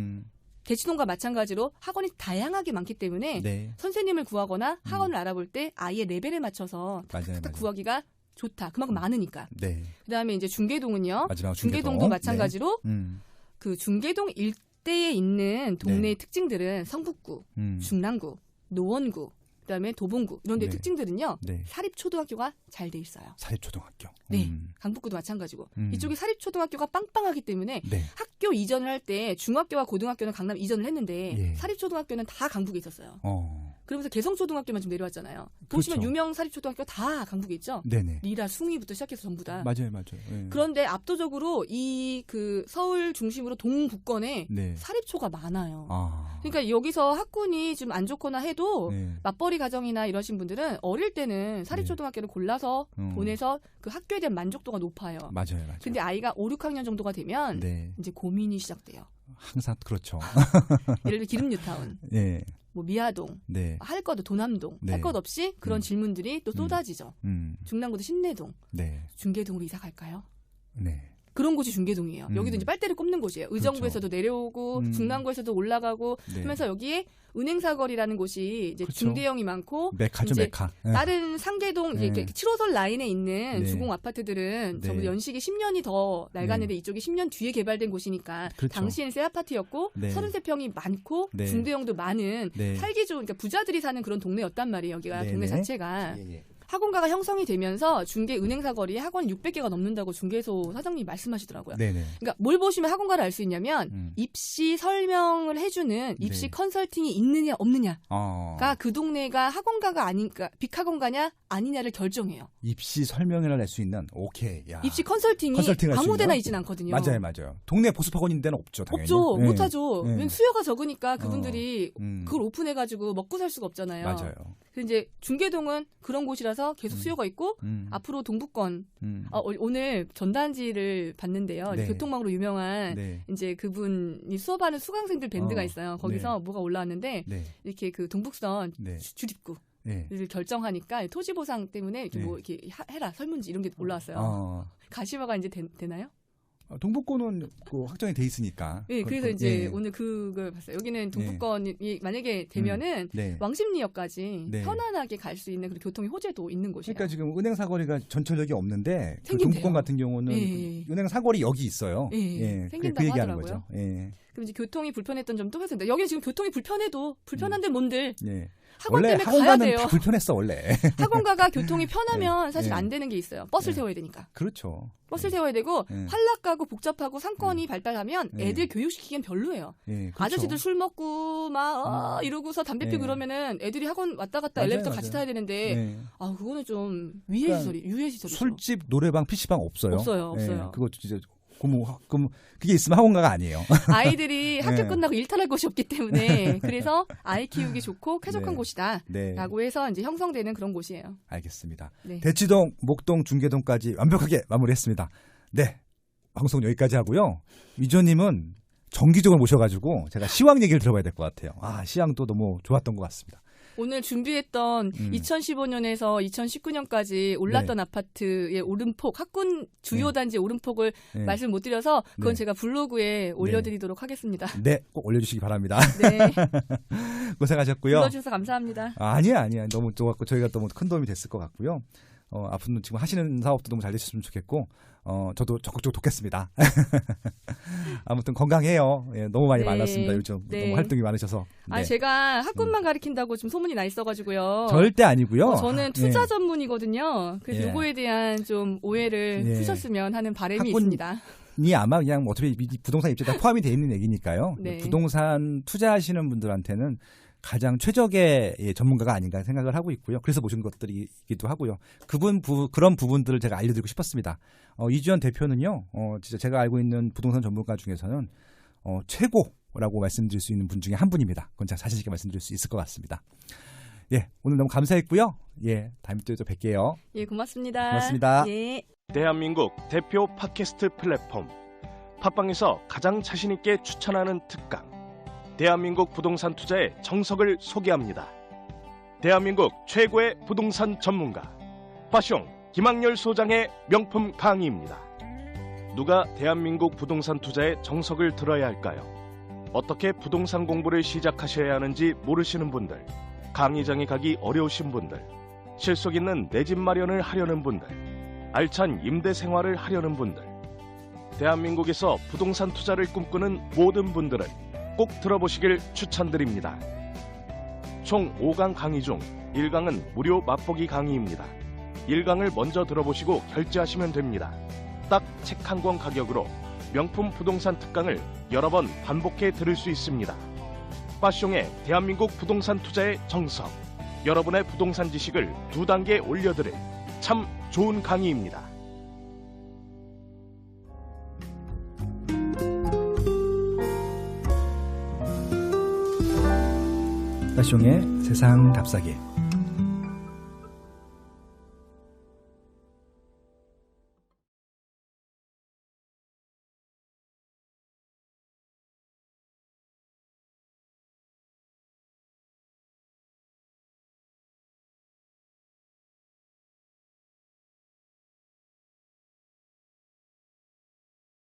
Speaker 2: 대치동과 마찬가지로 학원이 다양하게 많기 때문에 선생님을 구하거나 학원을 알아볼 때 아이의 레벨에 맞춰서 딱 구하기가 좋다. 그만큼 많으니까. 그다음에 이제 중계동은요. 중계동도 마찬가지로 그 중계동 일대에 있는 동네의 특징들은 성북구, 중랑구, 노원구, 그다음에 도봉구 이런 데 특징들은요. 사립초등학교가 잘 돼 있어요.
Speaker 1: 사립초등학교.
Speaker 2: 강북구도 마찬가지고 이쪽이 사립초등학교가 빵빵하기 때문에 학교 이전을 할 때 중학교와 고등학교는 강남 이전을 했는데 사립초등학교는 다 강북에 있었어요. 그러면서 개성초등학교만 좀 내려왔잖아요. 보시면 유명 사립초등학교 다 강북에 있죠. 리라, 숭이부터 시작해서 전부 다.
Speaker 1: 맞아요.
Speaker 2: 그런데 압도적으로 이 그 서울 중심으로 동북권에 사립초가 많아요. 그러니까 여기서 학군이 좀 안 좋거나 해도 맞벌이 가정이나 이러신 분들은 어릴 때는 사립초등학교를 골라서 보내서 그 학교에 대한 만족도가 높아요.
Speaker 1: 맞아요.
Speaker 2: 근데 아이가 5, 6학년 정도가 되면 이제 고민이 시작돼요.
Speaker 1: 항상 그렇죠.
Speaker 2: 예를 들어 기름 뉴타운,
Speaker 1: 예.
Speaker 2: 뭐 미아동,
Speaker 1: 네.
Speaker 2: 할 것 도남동,
Speaker 1: 네.
Speaker 2: 할 것 없이 그런 질문들이 또 쏟아지죠. 중랑구도 신내동,
Speaker 1: 네.
Speaker 2: 중계동으로 이사 갈까요?
Speaker 1: 네.
Speaker 2: 그런 곳이 중계동이에요. 여기도 이제 빨대를 꼽는 곳이에요. 의정부에서도
Speaker 1: 그렇죠.
Speaker 2: 내려오고 중랑구에서도 올라가고
Speaker 1: 네.
Speaker 2: 하면서 여기에 은행사거리라는 곳이 이제
Speaker 1: 그렇죠.
Speaker 2: 중대형이 많고
Speaker 1: 메카죠,
Speaker 2: 이제
Speaker 1: 메카. 예.
Speaker 2: 다른 상계동
Speaker 1: 네.
Speaker 2: 이제 7호선 라인에 있는
Speaker 1: 네.
Speaker 2: 주공 아파트들은
Speaker 1: 네.
Speaker 2: 전부 연식이 10년이 더 낡았는데 이쪽이 10년 뒤에 개발된 곳이니까
Speaker 1: 그렇죠.
Speaker 2: 당시엔 새 아파트였고
Speaker 1: 네.
Speaker 2: 33평이 많고
Speaker 1: 네.
Speaker 2: 중대형도 많은
Speaker 1: 네.
Speaker 2: 살기 좋은 그러니까 부자들이 사는 그런 동네였단 말이에요. 여기가
Speaker 1: 네.
Speaker 2: 동네
Speaker 1: 네.
Speaker 2: 자체가.
Speaker 1: 예.
Speaker 2: 학원가가 형성이 되면서 중계 은행사 거리에 학원이 600개가 넘는다고 중개소 사장님이 말씀하시더라고요.
Speaker 1: 네네.
Speaker 2: 그러니까 뭘 보시면 학원가를 알 수 있냐면 입시 설명을 해주는 입시
Speaker 1: 네.
Speaker 2: 컨설팅이 있느냐 없느냐가 그 동네가 학원가가 아니까 빅학원가냐 아니냐를 결정해요.
Speaker 1: 입시 설명회를 낼 수 있는 오케이. 야.
Speaker 2: 입시 컨설팅이
Speaker 1: 컨설팅을 할수
Speaker 2: 아무데나
Speaker 1: 있나요?
Speaker 2: 있진 않거든요.
Speaker 1: 맞아요. 동네 보습학원인 데는 없죠, 당연히.
Speaker 2: 없죠.
Speaker 1: 네.
Speaker 2: 못하죠.
Speaker 1: 네.
Speaker 2: 왜냐면 수요가 적으니까 그분들이
Speaker 1: 음.
Speaker 2: 그걸 오픈해가지고 먹고 살 수가 없잖아요.
Speaker 1: 맞아요.
Speaker 2: 그래서 이제 중계동은 그런 곳이라서 계속 수요가 있고 앞으로 동북권 오늘 전단지를 봤는데요.
Speaker 1: 네.
Speaker 2: 교통망으로 유명한
Speaker 1: 네.
Speaker 2: 이제 그분이 수업하는 수강생들 밴드가 있어요. 거기서 뭐가 올라왔는데
Speaker 1: 네.
Speaker 2: 이렇게 그 동북선
Speaker 1: 네.
Speaker 2: 출입구를
Speaker 1: 네.
Speaker 2: 결정하니까 토지 보상 때문에 이렇게
Speaker 1: 네.
Speaker 2: 뭐 이렇게 해라 설문지 이런 게 올라왔어요. 가시화가 이제 되나요?
Speaker 1: 동북권은 그 확정이 돼 있으니까.
Speaker 2: 네, 그래서 이제 오늘 그걸 봤어요. 여기는 동북권이 만약에 되면은
Speaker 1: 네.
Speaker 2: 왕십리역까지
Speaker 1: 네.
Speaker 2: 편안하게 갈 수 있는 그런 교통의 호재도 있는 곳이에요.
Speaker 1: 그러니까 지금 은행 사거리가 전철역이 없는데 그
Speaker 2: 생긴대요.
Speaker 1: 동북권 같은 경우는
Speaker 2: 예.
Speaker 1: 은행 사거리 역이 있어요.
Speaker 2: 예. 생긴다고
Speaker 1: 그 얘기하는
Speaker 2: 하더라고요.
Speaker 1: 거죠. 예.
Speaker 2: 그럼 이제 교통이 불편했던 점도 회수된다. 여기 지금 교통이 불편해도 불편한데 뭔들
Speaker 1: 예.
Speaker 2: 학원
Speaker 1: 원래
Speaker 2: 때문에 가야
Speaker 1: 학원가는
Speaker 2: 돼요.
Speaker 1: 다 불편했어 원래.
Speaker 2: 학원가가 교통이 편하면
Speaker 1: 예.
Speaker 2: 사실
Speaker 1: 예.
Speaker 2: 안 되는 게 있어요. 버스를
Speaker 1: 예.
Speaker 2: 세워야 되니까.
Speaker 1: 그렇죠.
Speaker 2: 버스를 세워야 되고
Speaker 1: 예.
Speaker 2: 활락가고 복잡하고 상권이 발달하면
Speaker 1: 예.
Speaker 2: 애들 교육시키기엔 별로예요.
Speaker 1: 예. 그렇죠.
Speaker 2: 아저씨들 술 먹고 막 이러고서 담배 피고
Speaker 1: 예.
Speaker 2: 그러면은 애들이 학원 왔다 갔다
Speaker 1: 맞아요,
Speaker 2: 엘리베이터 같이
Speaker 1: 맞아요.
Speaker 2: 타야 되는데
Speaker 1: 예.
Speaker 2: 그거는 좀
Speaker 1: 그러니까
Speaker 2: 유해 시설이죠.
Speaker 1: 술집, 노래방, PC방 없어요.
Speaker 2: 없어요.
Speaker 1: 그거 진짜 그럼 그게 있으면 학원가가 아니에요.
Speaker 2: 아이들이 학교
Speaker 1: 네.
Speaker 2: 끝나고 일탈할 곳이 없기 때문에 그래서 아이 키우기 좋고 쾌적한
Speaker 1: 네.
Speaker 2: 곳이다라고 해서 이제 형성되는 그런 곳이에요.
Speaker 1: 알겠습니다.
Speaker 2: 네.
Speaker 1: 대치동, 목동, 중계동까지 완벽하게 마무리했습니다. 네, 방송 여기까지 하고요. 위조님은 정기적으로 모셔가지고 제가 시황 얘기를 들어봐야 될 것 같아요. 시황도 너무 좋았던 것 같습니다.
Speaker 2: 오늘 준비했던 2015년에서 2019년까지 올랐던
Speaker 1: 네.
Speaker 2: 아파트의 오름폭, 학군 주요 단지 오름폭을
Speaker 1: 네.
Speaker 2: 말씀 못 드려서 그건
Speaker 1: 네.
Speaker 2: 제가 블로그에 올려드리도록 하겠습니다.
Speaker 1: 네, 꼭 올려주시기 바랍니다.
Speaker 2: 네,
Speaker 1: 고생하셨고요.
Speaker 2: 불러주셔서 감사합니다.
Speaker 1: 아니야. 너무 좋았고 저희가 너무 큰 도움이 됐을 것 같고요. 앞으로 지금 하시는 사업도 너무 잘 되셨으면 좋겠고, 저도 적극적으로 돕겠습니다. 아무튼 건강해요. 예, 너무 많이
Speaker 2: 네.
Speaker 1: 말랐습니다. 요즘
Speaker 2: 네.
Speaker 1: 너무 활동이 많으셔서. 네.
Speaker 2: 제가 학군만 가리킨다고 지금 소문이 나 있어가지고요.
Speaker 1: 절대 아니고요.
Speaker 2: 저는 투자
Speaker 1: 예.
Speaker 2: 전문이거든요. 그래서
Speaker 1: 예.
Speaker 2: 요거에 대한 좀 오해를
Speaker 1: 예.
Speaker 2: 푸셨으면 하는 바람이
Speaker 1: 학군-
Speaker 2: 있습니다.
Speaker 1: 이 아마 그냥 어차피 부동산 입주에 다 포함이 되어 있는 얘기니까요.
Speaker 2: 네.
Speaker 1: 부동산 투자하시는 분들한테는 가장 최적의 전문가가 아닌가 생각을 하고 있고요. 그래서 모신 것들이기도 하고요. 그런 부분들을 제가 알려드리고 싶었습니다. 이주연 대표는요, 진짜 제가 알고 있는 부동산 전문가 중에서는 최고라고 말씀드릴 수 있는 분 중에 한 분입니다. 그건 제가 자신 있게 말씀드릴 수 있을 것 같습니다. 예, 오늘 너무 감사했고요. 예, 다음에 또 뵐게요.
Speaker 2: 예, 고맙습니다.
Speaker 1: 고맙습니다.
Speaker 2: 예.
Speaker 3: 대한민국 대표 팟캐스트 플랫폼 팟빵에서 가장 자신 있게 추천하는 특강 대한민국 부동산 투자의 정석을 소개합니다. 대한민국 최고의 부동산 전문가 파숑 김학렬 소장의 명품 강의입니다. 누가 대한민국 부동산 투자의 정석을 들어야 할까요? 어떻게 부동산 공부를 시작하셔야 하는지 모르시는 분들, 강의장에 가기 어려우신 분들, 실속 있는 내 집 마련을 하려는 분들, 알찬 임대 생활을 하려는 분들, 대한민국에서 부동산 투자를 꿈꾸는 모든 분들은 꼭 들어보시길 추천드립니다. 총 5강 강의 중 1강은 무료 맛보기 강의입니다. 1강을 먼저 들어보시고 결제하시면 됩니다. 딱 책 한 권 가격으로 명품 부동산 특강을 여러 번 반복해 들을 수 있습니다. 파숑의 대한민국 부동산 투자의 정석, 여러분의 부동산 지식을 2단계 올려드릴 참 좋은 강의입니다.
Speaker 1: 파숑의 세상 답사기.